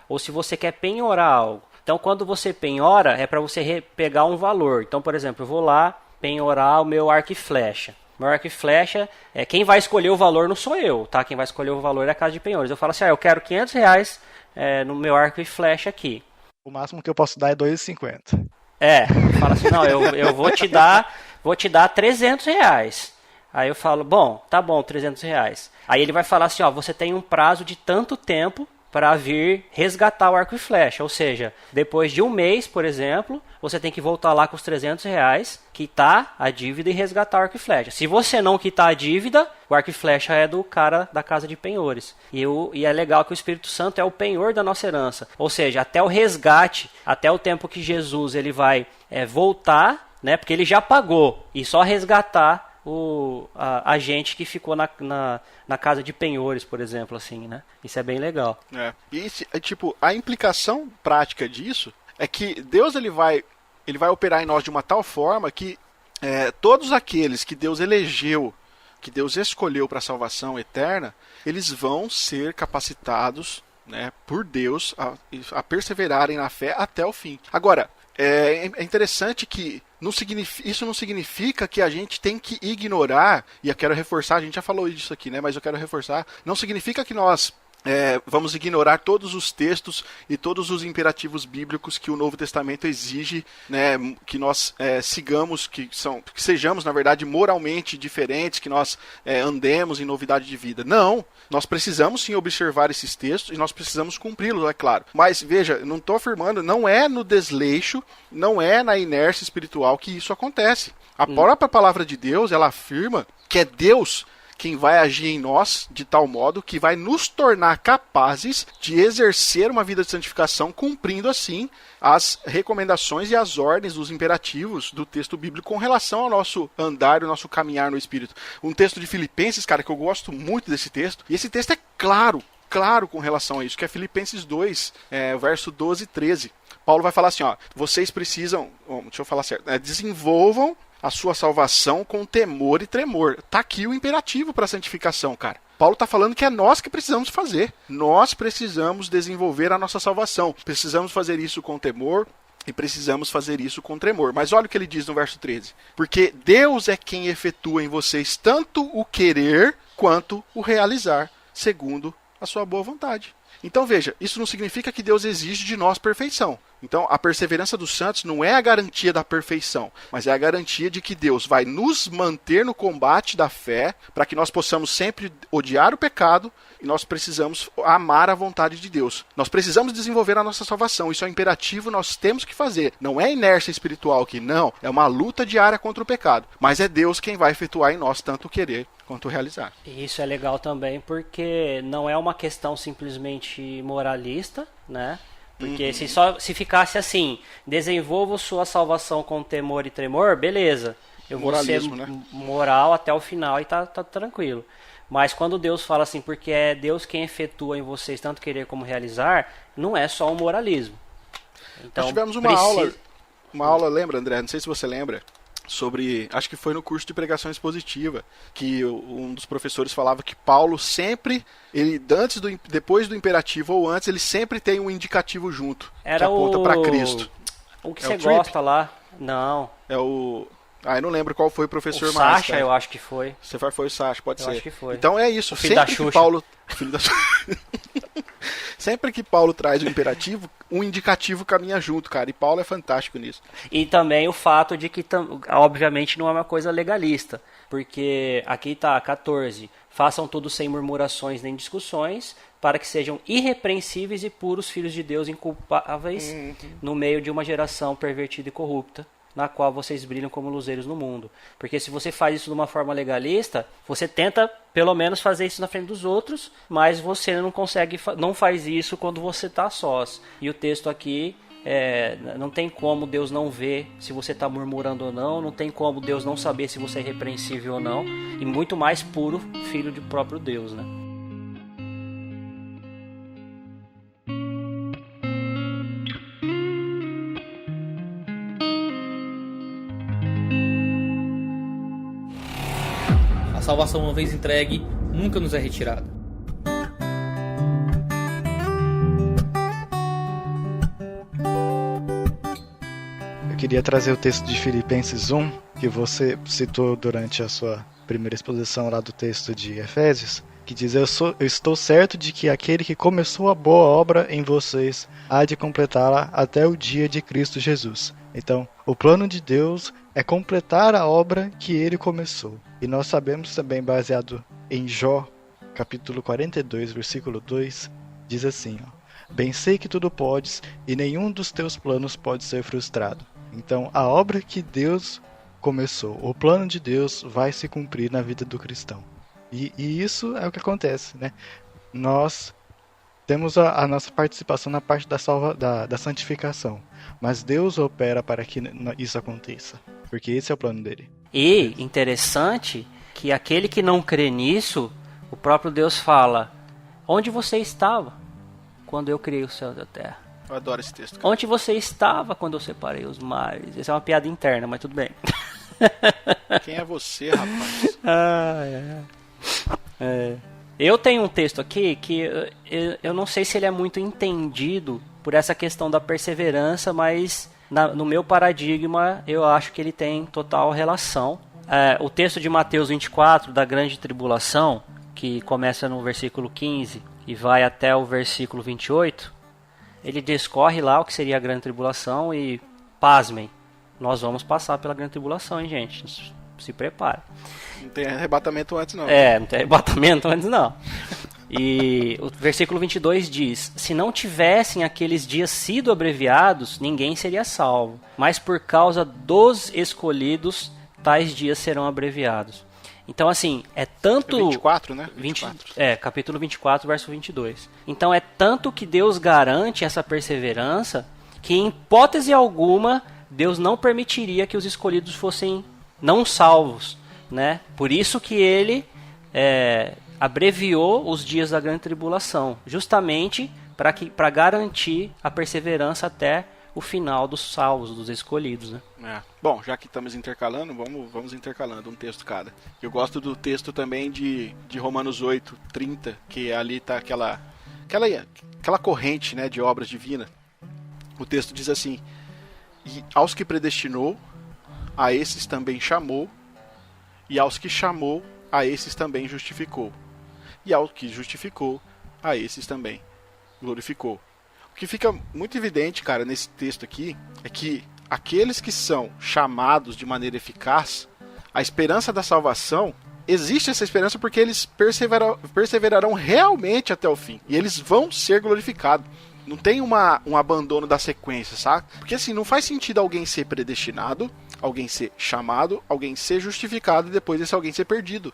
ou se você quer penhorar algo. Então, quando você penhora, é para você pegar um valor. Então, por exemplo, eu vou lá penhorar o meu arco e flecha. Meu arco e flecha, quem vai escolher o valor não sou eu, tá? Quem vai escolher o valor é a casa de penhores. Eu falo assim, eu quero R$500 no meu arco e flecha aqui. O máximo que eu posso dar é R$2,50. Fala assim, não, eu vou te dar R$300. Aí eu falo, bom, tá bom, R$300. Aí ele vai falar assim, você tem um prazo de tanto tempo para vir resgatar o arco e flecha. Ou seja, depois de um mês, por exemplo, você tem que voltar lá com os R$300, quitar a dívida e resgatar o arco e flecha. Se você não quitar a dívida, o arco e flecha é do cara da casa de penhores. E é legal que o Espírito Santo é o penhor da nossa herança. Ou seja, até o resgate, até o tempo que Jesus ele vai voltar, porque ele já pagou, e só resgatar a gente que ficou na casa de penhores, por exemplo, assim, Isso é bem legal. E a implicação prática disso é que Deus ele vai operar em nós de uma tal forma que todos aqueles que Deus elegeu, que Deus escolheu para a salvação eterna, eles vão ser capacitados, por Deus a perseverarem na fé até o fim. Agora, é interessante que isso não significa que a gente tem que ignorar, e eu quero reforçar, a gente já falou isso aqui, mas eu quero reforçar, não significa que nós vamos ignorar todos os textos e todos os imperativos bíblicos que o Novo Testamento exige, que nós sigamos, que sejamos, na verdade, moralmente diferentes, que nós andemos em novidade de vida. Não, nós precisamos sim observar esses textos e nós precisamos cumpri-los, é claro. Mas veja, não estou afirmando, não é no desleixo, não é na inércia espiritual que isso acontece. A própria palavra de Deus, ela afirma que é Deus quem vai agir em nós de tal modo que vai nos tornar capazes de exercer uma vida de santificação, cumprindo assim as recomendações e as ordens dos imperativos do texto bíblico com relação ao nosso andar e o nosso caminhar no Espírito. Um texto de Filipenses, cara, que eu gosto muito desse texto, e esse texto é claro com relação a isso, que é Filipenses 2, verso 12 e 13. Paulo vai falar assim, ó, vocês precisam, deixa eu falar certo, desenvolvam a sua salvação com temor e tremor. Tá aqui o imperativo para a santificação, cara. Paulo está falando que é nós que precisamos fazer. Nós precisamos desenvolver a nossa salvação. Precisamos fazer isso com temor e precisamos fazer isso com tremor. Mas olha o que ele diz no verso 13. Porque Deus é quem efetua em vocês tanto o querer quanto o realizar, segundo a sua boa vontade. Então veja, isso não significa que Deus exige de nós perfeição. Então a perseverança dos santos não é a garantia da perfeição, mas é a garantia de que Deus vai nos manter no combate da fé, para que nós possamos sempre odiar o pecado, e nós precisamos amar a vontade de Deus. Nós precisamos desenvolver a nossa salvação, isso é um imperativo, nós temos que fazer. Não é inércia espiritual aqui, não, é uma luta diária contra o pecado. Mas é Deus quem vai efetuar em nós tanto o querer quanto o realizar. E isso é legal também porque não é uma questão simplesmente moralista, né? Porque se ficasse assim, desenvolva sua salvação com temor e tremor, beleza. Eu vou ser moral até o final e tá tranquilo. Mas quando Deus fala assim, porque é Deus quem efetua em vocês tanto querer como realizar, não é só um moralismo. Então, nós tivemos uma aula, lembra, André? Não sei se você lembra, sobre, acho que foi no curso de pregação expositiva, que um dos professores falava que Paulo sempre, depois do imperativo ou antes, ele sempre tem um indicativo junto, que aponta para Cristo. O que você gosta lá? Não. É o... eu não lembro qual foi o professor o Sacha, eu acho que foi. Você foi o Sacha, pode ser. Eu acho que foi. Então é isso. O filho da Xuxa. Filho da Sempre que Paulo traz o imperativo, um indicativo caminha junto, cara. E Paulo é fantástico nisso. E também o fato de que, obviamente, não é uma coisa legalista. Porque aqui está 14. Façam tudo sem murmurações nem discussões, para que sejam irrepreensíveis e puros filhos de Deus inculpáveis no meio de uma geração pervertida e corrupta, na qual vocês brilham como luzeiros no mundo. Porque se você faz isso de uma forma legalista, você tenta pelo menos fazer isso na frente dos outros, mas você não faz isso quando você está sós. E o texto aqui, não tem como Deus não ver se você está murmurando ou não tem como Deus não saber se você é irrepreensível ou não, e muito mais puro filho do próprio Deus, né? A salvação, uma vez entregue, nunca nos é retirada. Eu queria trazer o texto de Filipenses 1, que você citou durante a sua primeira exposição lá do texto de Efésios, que diz, eu estou certo de que aquele que começou a boa obra em vocês há de completá-la até o dia de Cristo Jesus. Então, o plano de Deus é completar a obra que ele começou. E nós sabemos também, baseado em Jó, capítulo 42, versículo 2, diz assim, bem sei que tudo podes e nenhum dos teus planos pode ser frustrado. Então, a obra que Deus começou, o plano de Deus vai se cumprir na vida do cristão. E isso é o que acontece, né? Nós temos a nossa participação na parte da santificação, mas Deus opera para que isso aconteça, porque esse é o plano dele. E interessante que aquele que não crê nisso, o próprio Deus fala, onde você estava quando eu criei o céu e a terra? Eu adoro esse texto, cara. Onde você estava quando eu separei os mares? Essa é uma piada interna, mas tudo bem. Quem é você, rapaz? Eu tenho um texto aqui que eu não sei se ele é muito entendido por essa questão da perseverança, mas no meu paradigma eu acho que ele tem total relação. O texto de Mateus 24, da grande tribulação, que começa no versículo 15 e vai até o versículo 28, ele discorre lá o que seria a grande tribulação e, pasmem, nós vamos passar pela grande tribulação, hein, gente? Se prepare. Não tem arrebatamento antes, não. Não tem arrebatamento antes, não. E o versículo 22 diz, se não tivessem aqueles dias sido abreviados, ninguém seria salvo. Mas por causa dos escolhidos, tais dias serão abreviados. Então, assim, é tanto... 24, né? 24. Capítulo 24, verso 22. Então, é tanto que Deus garante essa perseverança que, em hipótese alguma, Deus não permitiria que os escolhidos fossem não salvos, né? Por isso que ele abreviou os dias da grande tribulação, justamente para garantir a perseverança até o final dos salvos, dos escolhidos, né? Bom, já que estamos intercalando, vamos intercalando um texto cada. Eu gosto do texto também de Romanos 8, 30, que ali está aquela corrente, né, de obras divinas. O texto diz assim: e aos que predestinou, a esses também chamou, e aos que chamou, a esses também justificou, e aos que justificou, a esses também glorificou. O que fica muito evidente, cara, nesse texto aqui, é que aqueles que são chamados de maneira eficaz, a esperança da salvação, existe essa esperança porque eles perseverarão realmente até o fim, e eles vão ser glorificados. Não tem um abandono da sequência, sabe? Porque assim, não faz sentido alguém ser predestinado, alguém ser chamado, alguém ser justificado e depois esse alguém ser perdido.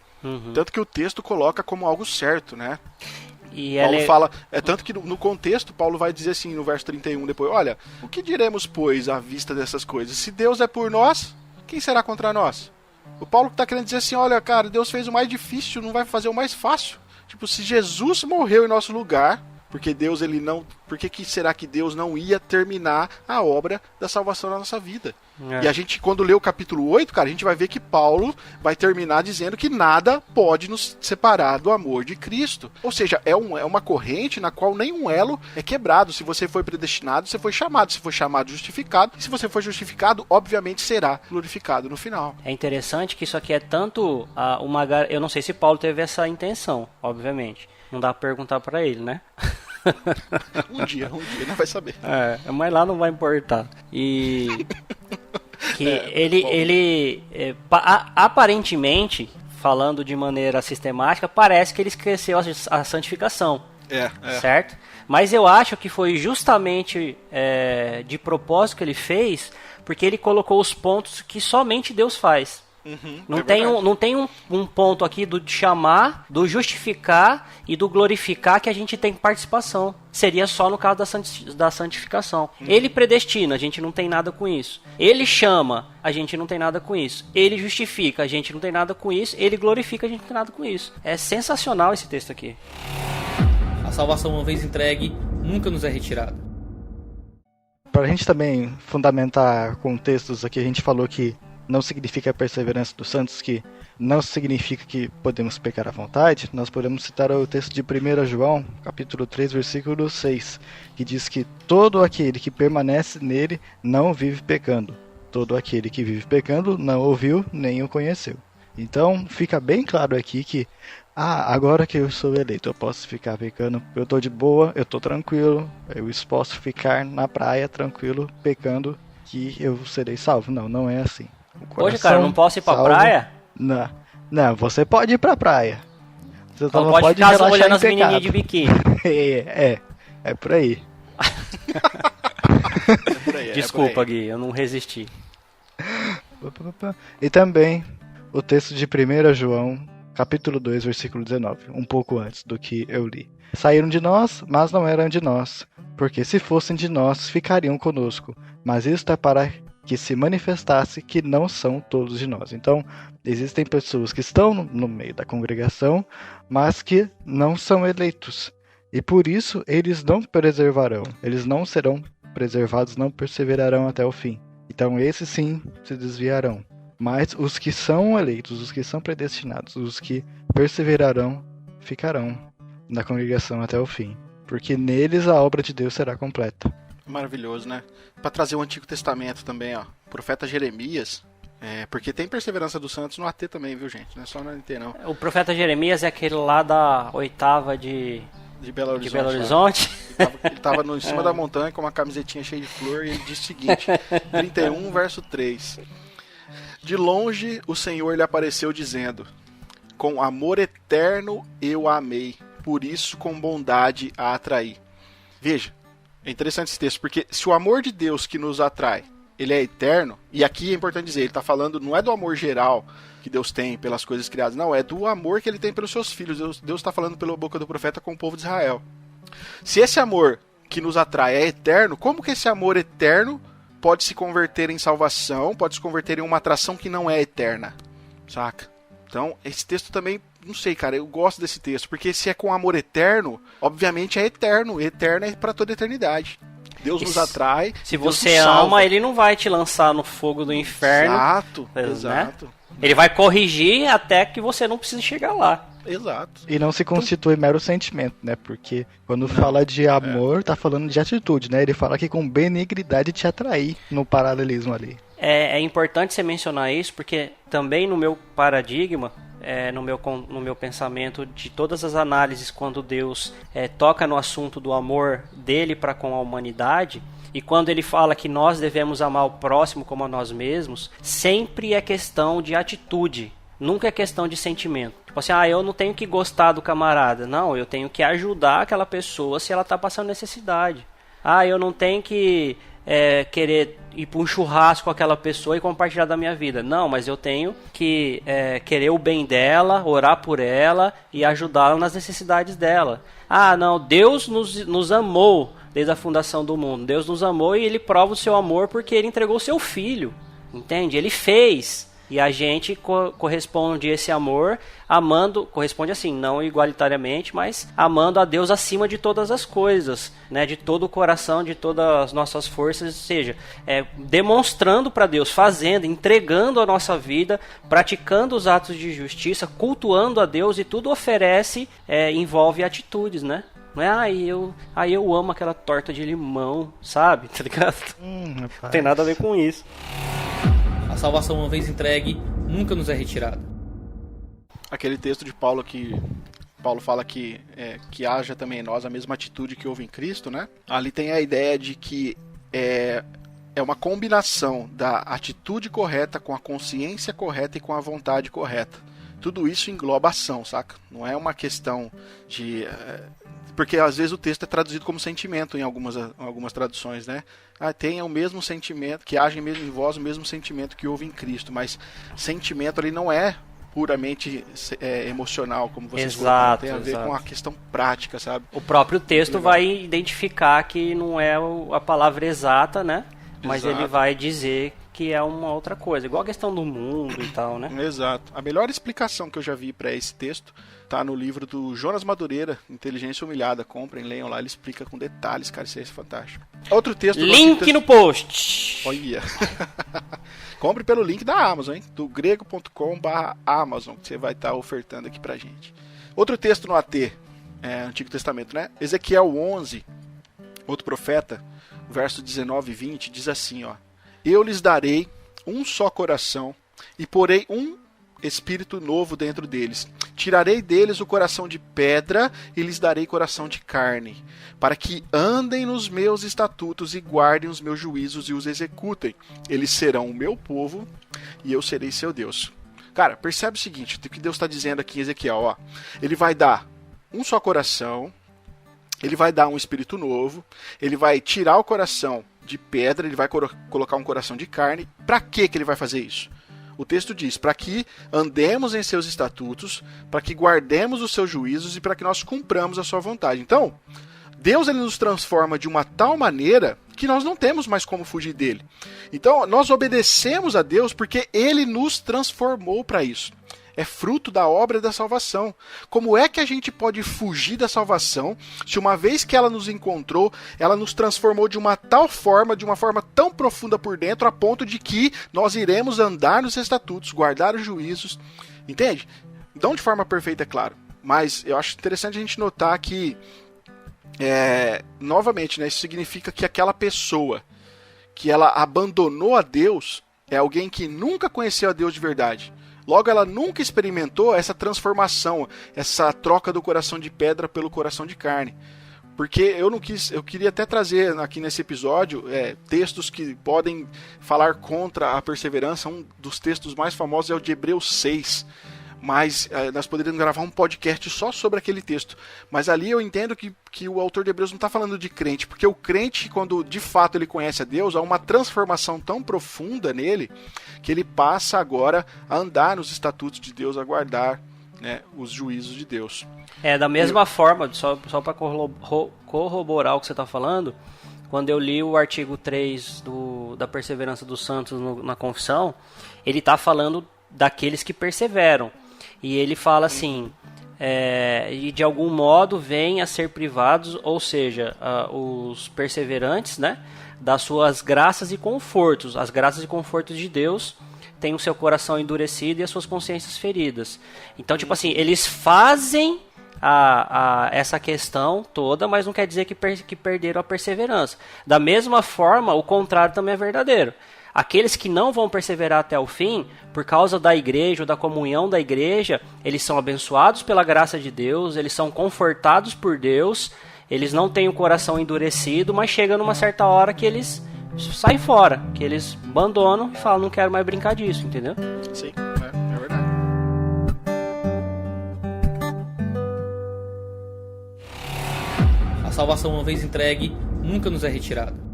Tanto que o texto coloca como algo certo, né? E Paulo fala, tanto que no contexto, Paulo vai dizer assim, no verso 31 depois: olha, o que diremos, pois, à vista dessas coisas? Se Deus é por nós, quem será contra nós? O Paulo está querendo dizer assim: olha, cara, Deus fez o mais difícil, não vai fazer o mais fácil. Tipo, se Jesus morreu em nosso lugar, porque Deus, ele não... Por que será que Deus não ia terminar a obra da salvação na nossa vida? E a gente, quando lê o capítulo 8, cara, a gente vai ver que Paulo vai terminar dizendo que nada pode nos separar do amor de Cristo. Ou seja, é uma corrente na qual nenhum elo é quebrado. Se você foi predestinado, você foi chamado. Se foi chamado, justificado. E se você foi justificado, obviamente será glorificado no final. É interessante que isso aqui é tanto eu não sei se Paulo teve essa intenção, obviamente. Não dá pra perguntar pra ele, né? Um dia não vai saber. Mas lá não vai importar. E que ele aparentemente, falando de maneira sistemática, parece que ele esqueceu a santificação. Certo? Mas eu acho que foi justamente de propósito que ele fez, porque ele colocou os pontos que somente Deus faz. Não tem um ponto aqui do chamar, do justificar e do glorificar que a gente tem participação. Seria só no caso da santificação. Ele predestina, a gente não tem nada com isso. Ele chama, a gente não tem nada com isso. Ele justifica, a gente não tem nada com isso. Ele glorifica, a gente não tem nada com isso. É sensacional esse texto aqui. A salvação, uma vez entregue, nunca nos é retirada. Para a gente também fundamentar contextos aqui, a gente falou que não significa a perseverança dos santos, que não significa que podemos pecar à vontade. Nós podemos citar o texto de 1 João, capítulo 3, versículo 6, que diz que todo aquele que permanece nele não vive pecando. Todo aquele que vive pecando não ouviu nem o conheceu. Então fica bem claro aqui que agora que eu sou eleito, eu posso ficar pecando, eu estou de boa, eu estou tranquilo, eu posso ficar na praia tranquilo, pecando, que eu serei salvo. Não é assim. Hoje, cara, eu não posso ir pra praia? Não, você pode ir pra praia. Você só não pode ficar olhando as menininhas de biquíni. É por aí. Desculpa, Gui, eu não resisti. E também o texto de 1 João, capítulo 2, versículo 19, um pouco antes do que eu li. Saíram de nós, mas não eram de nós, porque se fossem de nós, ficariam conosco. Mas isto é para que se manifestasse que não são todos de nós. Então, existem pessoas que estão no meio da congregação, mas que não são eleitos. E por isso, eles não preservarão. Eles não serão preservados, não perseverarão até o fim. Então, esses sim se desviarão. Mas os que são eleitos, os que são predestinados, os que perseverarão, ficarão na congregação até o fim. Porque neles a obra de Deus será completa. Maravilhoso, né? Para trazer o Antigo Testamento também, ó. O profeta Jeremias, porque tem perseverança dos santos no AT também, viu, gente? Não é só no AT, não. O profeta Jeremias é aquele lá da oitava de Belo Horizonte. Ele estava em cima da montanha com uma camisetinha cheia de flor e ele diz o seguinte, 31, verso 3. De longe o Senhor lhe apareceu dizendo: com amor eterno eu a amei, por isso com bondade a atraí. Veja, é interessante esse texto, porque se o amor de Deus que nos atrai ele é eterno, e aqui é importante dizer, ele está falando, não é do amor geral que Deus tem pelas coisas criadas, não, é do amor que ele tem pelos seus filhos. Deus está falando pela boca do profeta com o povo de Israel. Se esse amor que nos atrai é eterno, como que esse amor eterno pode se converter em salvação, pode se converter em uma atração que não é eterna? Saca? Então, esse texto também, não sei, cara, eu gosto desse texto, porque se é com amor eterno, obviamente é eterno, eterno é para toda a eternidade. Deus nos atrai. Se Deus você ama, ele não vai te lançar no fogo do inferno. Exato, né? exato. Ele vai corrigir até que você não precise chegar lá. Exato. E não se constitui mero sentimento, né? Porque quando fala de amor, tá falando de atitude, né? Ele fala que com benignidade te atrair no paralelismo ali. É importante você mencionar isso, porque também no meu paradigma, no meu pensamento de todas as análises, quando Deus toca no assunto do amor dele para com a humanidade, e quando ele fala que nós devemos amar o próximo como a nós mesmos, sempre é questão de atitude, nunca é questão de sentimento. Tipo assim, eu não tenho que gostar do camarada, não, eu tenho que ajudar aquela pessoa se ela está passando necessidade. Eu não tenho que querer ir para um churrasco com aquela pessoa e compartilhar da minha vida. Não, mas eu tenho que querer o bem dela, orar por ela e ajudá-la nas necessidades dela. Não, Deus nos amou desde a fundação do mundo. Deus nos amou e ele prova o seu amor porque ele entregou o seu filho. Entende? Ele fez. E a gente corresponde a esse amor amando, corresponde assim, não igualitariamente, mas amando a Deus acima de todas as coisas, né? De todo o coração, de todas as nossas forças, ou seja, demonstrando para Deus, fazendo, entregando a nossa vida, praticando os atos de justiça, cultuando a Deus, e tudo envolve atitudes, né? Não é, eu amo aquela torta de limão, sabe? Tá ligado? Não tem nada a ver com isso. A salvação, uma vez entregue, nunca nos é retirada. Aquele texto de Paulo que Paulo fala que haja também em nós a mesma atitude que houve em Cristo, né? Ali tem a ideia de que é uma combinação da atitude correta com a consciência correta e com a vontade correta. Tudo isso engloba ação, saca? Não é uma questão de... Porque às vezes o texto é traduzido como sentimento em algumas traduções, né? Tenha o mesmo sentimento, que haja mesmo em vós o mesmo sentimento que houve em Cristo, mas sentimento ali não é puramente emocional, como vocês colocaram, tem a ver com a questão prática, sabe? O próprio texto vai identificar que não é a palavra exata, né? Mas ele vai dizer que é uma outra coisa, igual a questão do mundo e tal, né? Exato. A melhor explicação que eu já vi para esse texto tá no livro do Jonas Madureira, Inteligência Humilhada. Comprem, leiam lá, ele explica com detalhes, cara, isso é fantástico. Outro texto... Link no post! Olha! Compre pelo link da Amazon, hein? Do grego.com/Amazon, que você vai estar ofertando aqui pra gente. Outro texto no AT, Antigo Testamento, né? Ezequiel 11, outro profeta, verso 19 e 20, diz assim, ó: eu lhes darei um só coração e porei um espírito novo dentro deles. Tirarei deles o coração de pedra e lhes darei coração de carne, para que andem nos meus estatutos e guardem os meus juízos e os executem. Eles serão o meu povo e eu serei seu Deus. Cara, percebe o seguinte, o que Deus está dizendo aqui em Ezequiel, ó. Ele vai dar um só coração, ele vai dar um espírito novo, ele vai tirar o coração de pedra, ele vai colocar um coração de carne. Para que ele vai fazer isso? O texto diz, para que andemos em seus estatutos, para que guardemos os seus juízos e para que nós cumpramos a sua vontade. Então, Deus ele nos transforma de uma tal maneira que nós não temos mais como fugir dele. Então, nós obedecemos a Deus porque ele nos transformou para isso. É fruto da obra da salvação. Como é que a gente pode fugir da salvação se uma vez que ela nos encontrou, ela nos transformou de uma tal forma, de uma forma tão profunda por dentro, a ponto de que nós iremos andar nos estatutos, guardar os juízos, entende? Não de forma perfeita, é claro, mas eu acho interessante a gente notar que, novamente, né, isso significa que aquela pessoa que ela abandonou a Deus é alguém que nunca conheceu a Deus de verdade. Logo, ela nunca experimentou essa transformação, essa troca do coração de pedra pelo coração de carne. Porque eu queria até trazer aqui nesse episódio textos que podem falar contra a perseverança. Um dos textos mais famosos é o de Hebreus 6. mas nós poderíamos gravar um podcast só sobre aquele texto. Mas ali eu entendo que o autor de Hebreus não está falando de crente, porque o crente, quando de fato ele conhece a Deus, há uma transformação tão profunda nele, que ele passa agora a andar nos estatutos de Deus, a guardar, né, os juízos de Deus. Da mesma forma, só para corroborar o que você está falando, quando eu li o artigo 3 da perseverança dos santos na confissão, ele está falando daqueles que perseveram. E ele fala assim, e de algum modo vêm a ser privados, ou seja, os perseverantes, né, das suas graças e confortos. As graças e confortos de Deus têm o seu coração endurecido e as suas consciências feridas. Então, tipo assim, eles fazem essa questão toda, mas não quer dizer que perderam a perseverança. Da mesma forma, o contrário também é verdadeiro. Aqueles que não vão perseverar até o fim, por causa da igreja ou da comunhão da igreja, eles são abençoados pela graça de Deus, eles são confortados por Deus, eles não têm o coração endurecido, mas chega numa certa hora que eles saem fora, que eles abandonam e falam, não quero mais brincar disso, entendeu? Sim, é verdade. A salvação, uma vez entregue, nunca nos é retirada.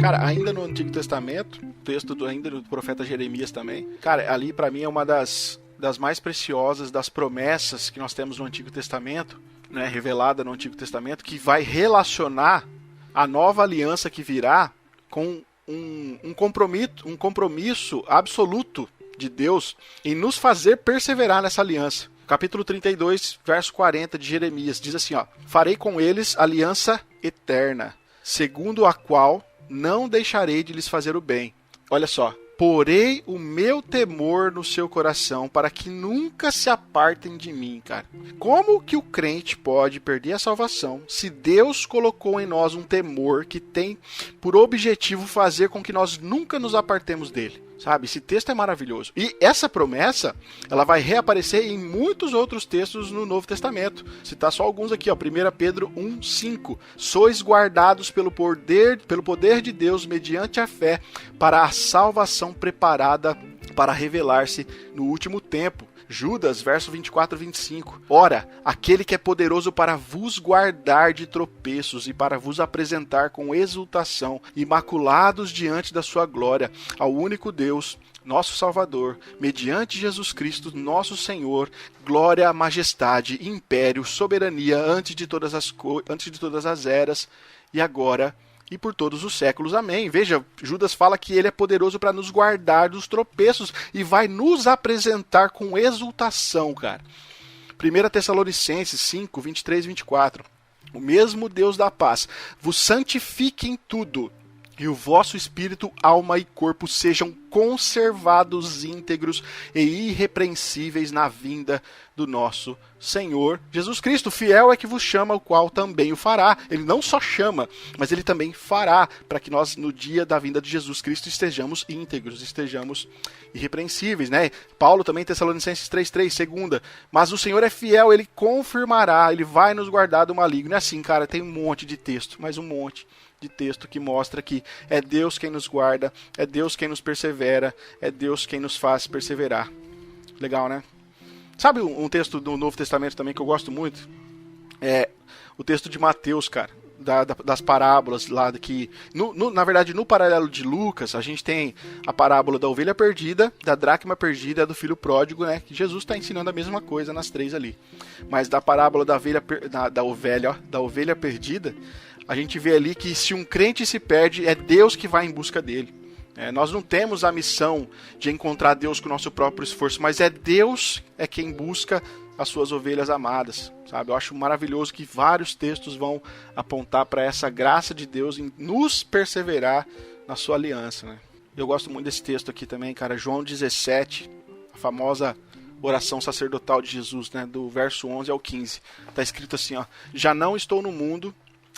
Cara, ainda no Antigo Testamento, texto ainda do profeta Jeremias também, cara, ali pra mim é uma das mais preciosas das promessas que nós temos no Antigo Testamento, né, revelada no Antigo Testamento, que vai relacionar a nova aliança que virá com um compromisso absoluto de Deus em nos fazer perseverar nessa aliança. Capítulo 32, verso 40 de Jeremias, diz assim, farei com eles aliança eterna, segundo a qual não deixarei de lhes fazer o bem. Olha só. Porei o meu temor no seu coração para que nunca se apartem de mim, cara. Como que o crente pode perder a salvação se Deus colocou em nós um temor que tem por objetivo fazer com que nós nunca nos apartemos dele? Sabe? Esse texto é maravilhoso. E essa promessa, ela vai reaparecer em muitos outros textos no Novo Testamento. Citar só alguns aqui, 1 Pedro 1:5. Sois guardados pelo poder de Deus mediante a fé para a salvação preparada para revelar-se no último tempo. Judas, verso 24 e 25. Ora, aquele que é poderoso para vos guardar de tropeços e para vos apresentar com exultação, imaculados diante da sua glória, ao único Deus, nosso Salvador, mediante Jesus Cristo, nosso Senhor, glória, majestade, império, soberania, antes de todas as eras, e agora e por todos os séculos. Amém. Veja, Judas fala que ele é poderoso para nos guardar dos tropeços e vai nos apresentar com exultação, cara. 1 Tessalonicenses 5, 23 e 24. O mesmo Deus da paz vos santifique em tudo, e o vosso espírito, alma e corpo sejam conservados íntegros e irrepreensíveis na vinda do nosso Senhor Jesus Cristo. Fiel é que vos chama, o qual também o fará. Ele não só chama, mas ele também fará, para que nós, no dia da vinda de Jesus Cristo, estejamos íntegros, estejamos irrepreensíveis, né? Paulo também, Tessalonicenses 3:3, segunda. Mas o Senhor é fiel, ele confirmará, ele vai nos guardar do maligno. É assim, cara, tem um monte de texto, mas um monte de texto que mostra que é Deus quem nos guarda, é Deus quem nos persevera, é Deus quem nos faz perseverar. Legal, né? Sabe um texto do Novo Testamento também que eu gosto muito? É o texto de Mateus, cara, das parábolas lá, que na verdade no paralelo de Lucas a gente tem a parábola da ovelha perdida, da dracma perdida, do filho pródigo, né? Que Jesus está ensinando a mesma coisa nas três ali. Mas da parábola da ovelha perdida, a gente vê ali que se um crente se perde, é Deus que vai em busca dele. Nós não temos a missão de encontrar Deus com o nosso próprio esforço, mas é Deus quem busca as suas ovelhas amadas, sabe? Eu acho maravilhoso que vários textos vão apontar para essa graça de Deus em nos perseverar na sua aliança, né? Eu gosto muito desse texto aqui também, cara. João 17, a famosa oração sacerdotal de Jesus, né? Do verso 11 ao 15. Está escrito assim, já não estou no mundo,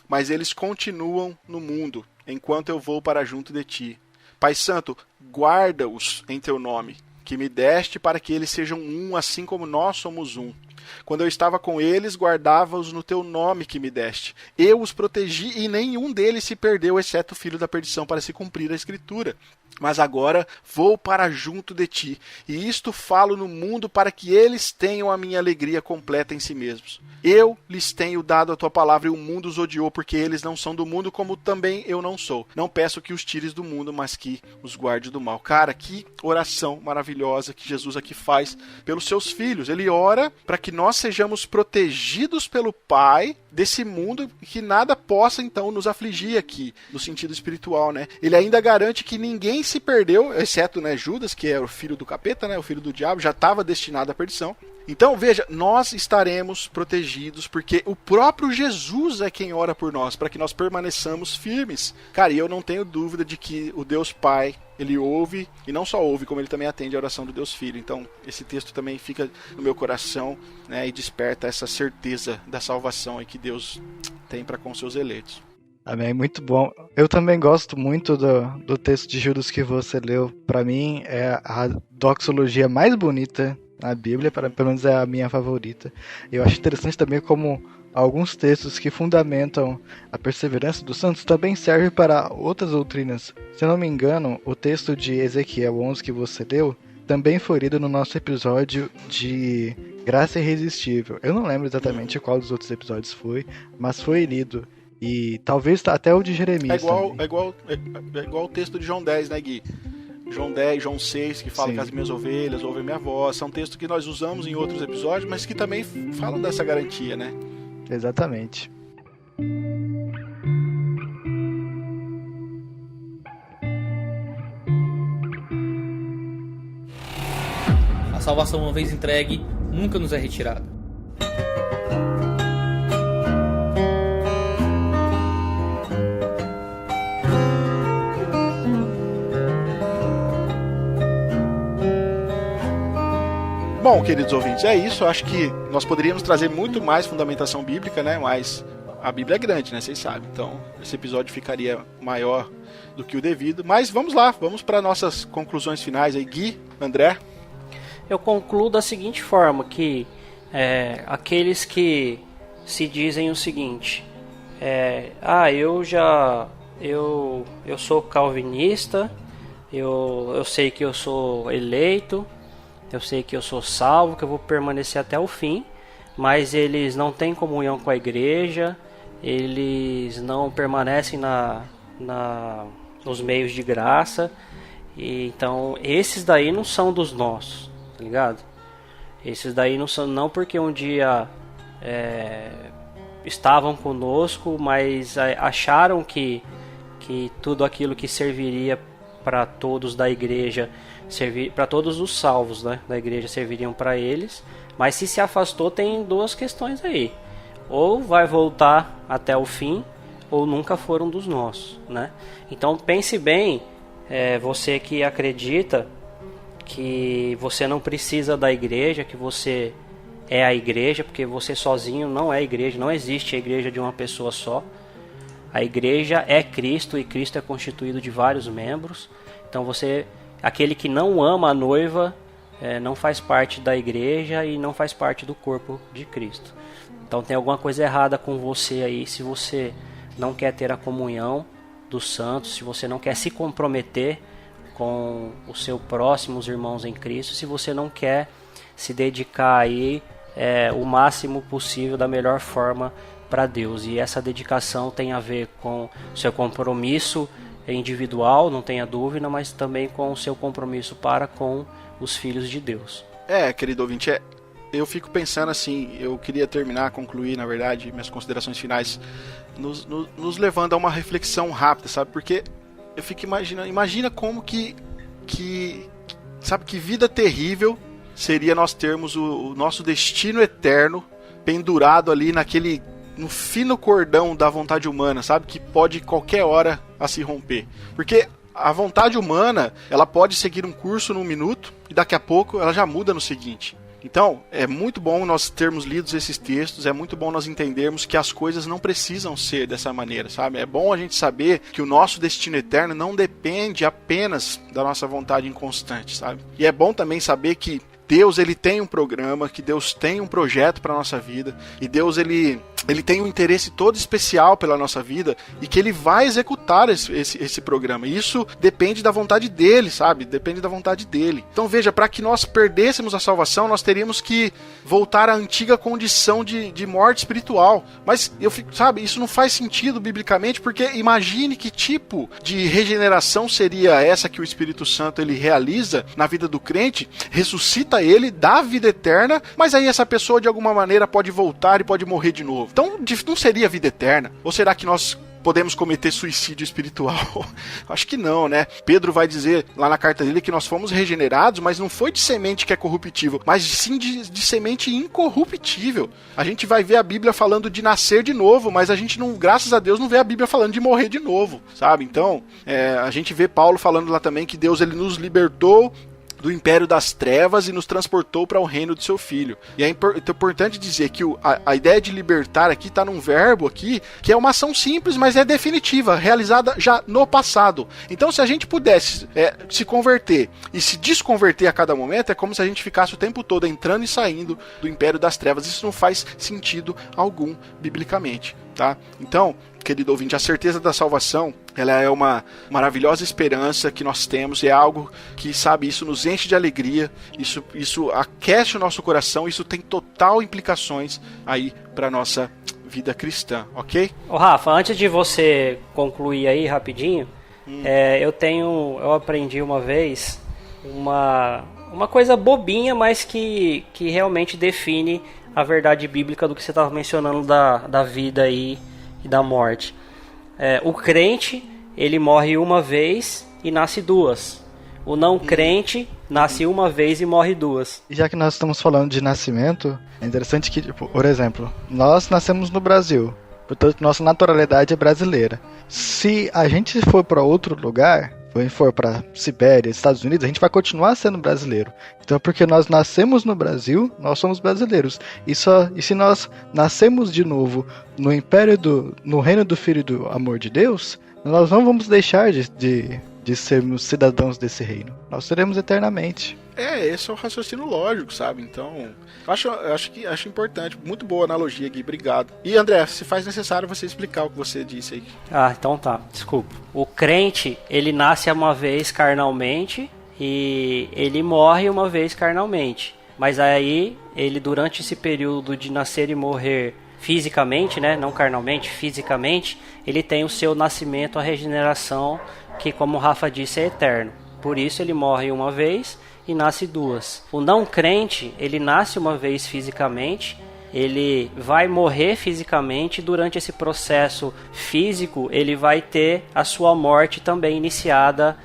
mas eles continuam no mundo, enquanto eu vou para junto de ti. Pai Santo, guarda-os em teu nome, que me deste para que eles sejam um, assim como nós somos um. Quando eu estava com eles, guardava-os no teu nome que me deste. Eu os protegi e nenhum deles se perdeu, exceto o filho da perdição, para se cumprir a escritura. Mas agora vou para junto de ti, e isto falo no mundo para que eles tenham a minha alegria completa em si mesmos. Eu lhes tenho dado a tua palavra e o mundo os odiou, porque eles não são do mundo, como também eu não sou. Não peço que os tires do mundo, mas que os guarde do mal. Cara, que oração maravilhosa que Jesus aqui faz pelos seus filhos. Ele ora para que nós sejamos protegidos pelo Pai desse mundo e que nada possa então nos afligir aqui, no sentido espiritual, né? Ele ainda garante que ninguém se perdeu, exceto, né, Judas, que é o filho do capeta, né, o filho do diabo, já estava destinado à perdição. Então, veja, nós estaremos protegidos porque o próprio Jesus é quem ora por nós, para que nós permaneçamos firmes. Cara, e eu não tenho dúvida de que o Deus Pai, ele ouve, e não só ouve, como ele também atende a oração do Deus Filho. Então, esse texto também fica no meu coração, né, e desperta essa certeza da salvação aí que Deus tem para com seus eleitos. Amém, muito bom. Eu também gosto muito do texto de Judas que você leu. Para mim, é a doxologia mais bonita na Bíblia, pelo menos é a minha favorita. Eu acho interessante também como alguns textos que fundamentam a perseverança dos santos também servem para outras doutrinas. Se eu não me engano, o texto de Ezequiel 11 que você leu também foi lido no nosso episódio de Graça Irresistível. Eu não lembro exatamente qual dos outros episódios foi, mas foi lido. E talvez até o de Jeremias. É igual o texto de João 10, né, Gui? João 10, João 6, que fala que as minhas ovelhas ouvem minha voz. São textos que nós usamos em outros episódios, mas que também falam dessa garantia, né? Exatamente. A salvação, uma vez entregue, nunca nos é retirada. Bom, queridos ouvintes, é isso. Eu acho que nós poderíamos trazer muito mais fundamentação bíblica, né? Mas a Bíblia é grande, né? Vocês sabem. Então, esse episódio ficaria maior do que o devido. Mas vamos lá, vamos para nossas conclusões finais aí. Gui, André? Eu concluo da seguinte forma, que aqueles que se dizem o seguinte, eu sou calvinista, eu sei que eu sou eleito, eu sei que eu sou salvo, que eu vou permanecer até o fim, mas eles não têm comunhão com a igreja, eles não permanecem nos meios de graça, e então esses daí não são dos nossos, tá ligado? Esses daí não são, não porque um dia estavam conosco, mas acharam que tudo aquilo que serviria para todos da igreja, para todos os salvos, né, da igreja, serviriam para eles, mas se afastou, tem duas questões aí: ou vai voltar até o fim, ou nunca foram dos nossos, né? Então pense bem, você que acredita que você não precisa da igreja, que você é a igreja, porque você sozinho não é a igreja, não existe a igreja de uma pessoa só. A igreja é Cristo, e Cristo é constituído de vários membros. Então aquele que não ama a noiva, não faz parte da igreja e não faz parte do corpo de Cristo. Então tem alguma coisa errada com você aí, se você não quer ter a comunhão dos santos, se você não quer se comprometer com o seu próximo, os irmãos em Cristo, se você não quer se dedicar aí o máximo possível, da melhor forma para Deus. E essa dedicação tem a ver com o seu compromisso individual, não tenha dúvida, mas também com o seu compromisso para com os filhos de Deus. Querido ouvinte, eu fico pensando assim, eu queria concluir, na verdade, minhas considerações finais, nos levando a uma reflexão rápida, sabe? Porque eu fico imaginando, imagina como que sabe, que vida terrível seria nós termos o nosso destino eterno pendurado ali no fino cordão da vontade humana, sabe? Que pode qualquer hora a se romper. Porque a vontade humana, ela pode seguir um curso num minuto e daqui a pouco ela já muda no seguinte. Então, é muito bom nós termos lido esses textos, é muito bom nós entendermos que as coisas não precisam ser dessa maneira, sabe? É bom a gente saber que o nosso destino eterno não depende apenas da nossa vontade inconstante, sabe? E é bom também saber que Deus ele tem um programa, que Deus tem um projeto para nossa vida, e Deus ele tem um interesse todo especial pela nossa vida, e que ele vai executar esse programa. E isso depende da vontade dele, sabe? Depende da vontade dele. Então veja, para que nós perdêssemos a salvação, nós teríamos que voltar à antiga condição de morte espiritual. Mas, sabe, isso não faz sentido biblicamente, porque imagine que tipo de regeneração seria essa que o Espírito Santo ele realiza na vida do crente, ressuscita ele, dá vida eterna, mas aí essa pessoa de alguma maneira pode voltar e pode morrer de novo. Então não seria vida eterna? Ou será que nós podemos cometer suicídio espiritual? Acho que não, né? Pedro vai dizer lá na carta dele que nós fomos regenerados, mas não foi de semente que é corruptível, mas sim de semente incorruptível. A gente vai ver a Bíblia falando de nascer de novo, mas a gente não, graças a Deus, não vê a Bíblia falando de morrer de novo, sabe? Então, a gente vê Paulo falando lá também que Deus ele nos libertou do império das trevas e nos transportou para o reino do seu Filho. E é importante dizer que a ideia de libertar aqui está num verbo aqui, que é uma ação simples, mas é definitiva, realizada já no passado. Então, se a gente pudesse se converter e se desconverter a cada momento, é como se a gente ficasse o tempo todo entrando e saindo do império das trevas. Isso não faz sentido algum biblicamente, tá? Então, querido ouvinte, a certeza da salvação, ela é uma maravilhosa esperança que nós temos, é algo que, sabe, isso nos enche de alegria, isso aquece o nosso coração, isso tem total implicações aí para nossa vida cristã, ok? Ô Rafa, antes de você concluir aí rapidinho, eu aprendi uma vez uma coisa bobinha, mas que realmente define a verdade bíblica do que você estava mencionando da vida aí e da morte. O crente, ele morre uma vez e nasce duas. O não crente nasce uma vez e morre duas. E já que nós estamos falando de nascimento, é interessante que, por exemplo, nós nascemos no Brasil, portanto nossa naturalidade é brasileira. Se a gente for para outro lugar, for para Sibéria, Estados Unidos, a gente vai continuar sendo brasileiro. Então, porque nós nascemos no Brasil, nós somos brasileiros. E se nós nascemos de novo no reino do Filho e do amor de Deus, nós não vamos deixar de sermos cidadãos desse reino. Nós seremos eternamente. Esse é o raciocínio lógico, sabe? Então, acho importante. Muito boa analogia, Gui, obrigado. E André, se faz necessário você explicar o que você disse aí. Então tá, desculpa. O crente, ele nasce uma vez carnalmente e ele morre uma vez carnalmente. Mas aí, ele durante esse período de nascer e morrer fisicamente, né? Não carnalmente, fisicamente, ele tem o seu nascimento, a regeneração, que como o Rafa disse, é eterno. Por isso ele morre uma vez e nasce duas. O não crente, ele nasce uma vez fisicamente, ele vai morrer fisicamente, durante esse processo físico ele vai ter a sua morte também iniciada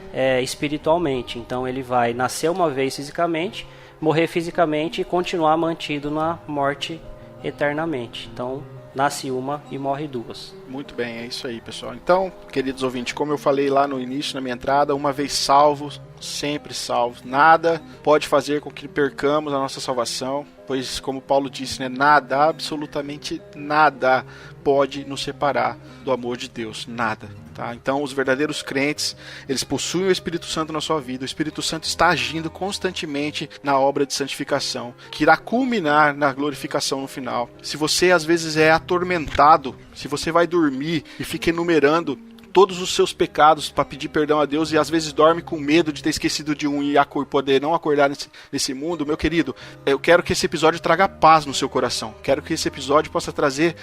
espiritualmente. Então ele vai nascer uma vez fisicamente, morrer fisicamente e continuar mantido na morte eternamente. Então nasce uma e morre duas. Muito bem, é isso aí, pessoal. Então, queridos ouvintes, como eu falei lá no início, na minha entrada, uma vez salvo, sempre salvo. Nada pode fazer com que percamos a nossa salvação, pois, como Paulo disse, né, nada, absolutamente nada pode nos separar do amor de Deus. Nada. Tá? Então, os verdadeiros crentes, eles possuem o Espírito Santo na sua vida. O Espírito Santo está agindo constantemente na obra de santificação, que irá culminar na glorificação no final. Se você, às vezes, é atormentado, se você vai dormir e fica enumerando todos os seus pecados para pedir perdão a Deus e às vezes dorme com medo de ter esquecido de um e poder não acordar nesse mundo, meu querido, eu quero que esse episódio traga paz no seu coração. Quero que esse episódio possa trazer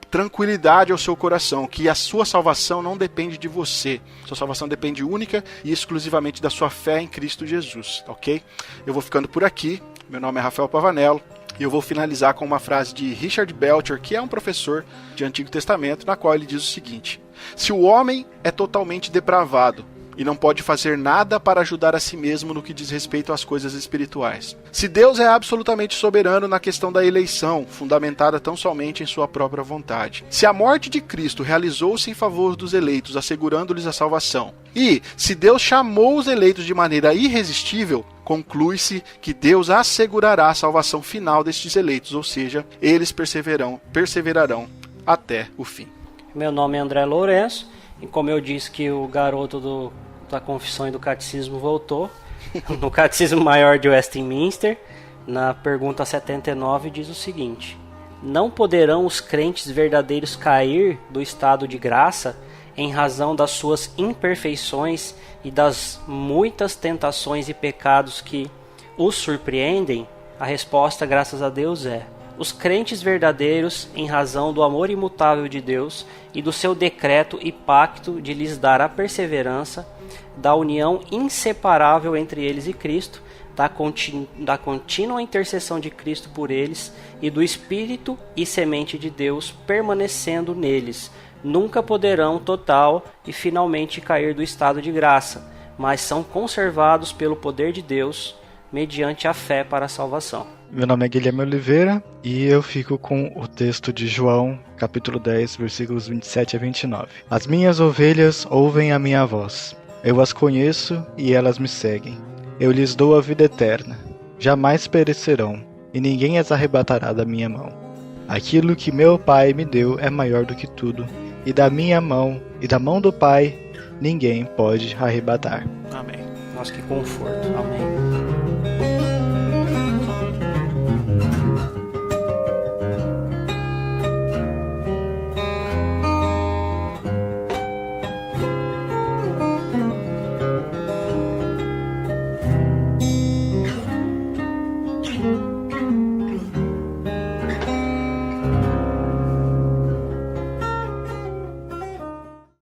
tranquilidade ao seu coração, que a sua salvação não depende de você. Sua salvação depende única e exclusivamente da sua fé em Cristo Jesus, ok? Eu vou ficando por aqui. Meu nome é Rafael Pavanello. E eu vou finalizar com uma frase de Richard Belcher, que é um professor de Antigo Testamento, na qual ele diz o seguinte: se o homem é totalmente depravado e não pode fazer nada para ajudar a si mesmo no que diz respeito às coisas espirituais, se Deus é absolutamente soberano na questão da eleição, fundamentada tão somente em sua própria vontade, se a morte de Cristo realizou-se em favor dos eleitos, assegurando-lhes a salvação, e se Deus chamou os eleitos de maneira irresistível, conclui-se que Deus assegurará a salvação final destes eleitos, ou seja, eles perseverarão até o fim. Meu nome é André Lourenço, e como eu disse que o garoto da Confissão e do Catecismo voltou, no Catecismo Maior de Westminster, na pergunta 79 diz o seguinte: não poderão os crentes verdadeiros cair do estado de graça em razão das suas imperfeições e das muitas tentações e pecados que os surpreendem? A resposta, graças a Deus, é: os crentes verdadeiros, em razão do amor imutável de Deus e do seu decreto e pacto de lhes dar a perseverança, da união inseparável entre eles e Cristo, da contínua intercessão de Cristo por eles e do Espírito e semente de Deus permanecendo neles, nunca poderão total e finalmente cair do estado de graça, mas são conservados pelo poder de Deus mediante a fé para a salvação. Meu nome é Guilherme Oliveira e eu fico com o texto de João, capítulo 10, versículos 27 a 29. As minhas ovelhas ouvem a minha voz. Eu as conheço e elas me seguem. Eu lhes dou a vida eterna. Jamais perecerão e ninguém as arrebatará da minha mão. Aquilo que meu Pai me deu é maior do que tudo, e da minha mão e da mão do Pai ninguém pode arrebatar. Amém. Nossa, que conforto. Amém.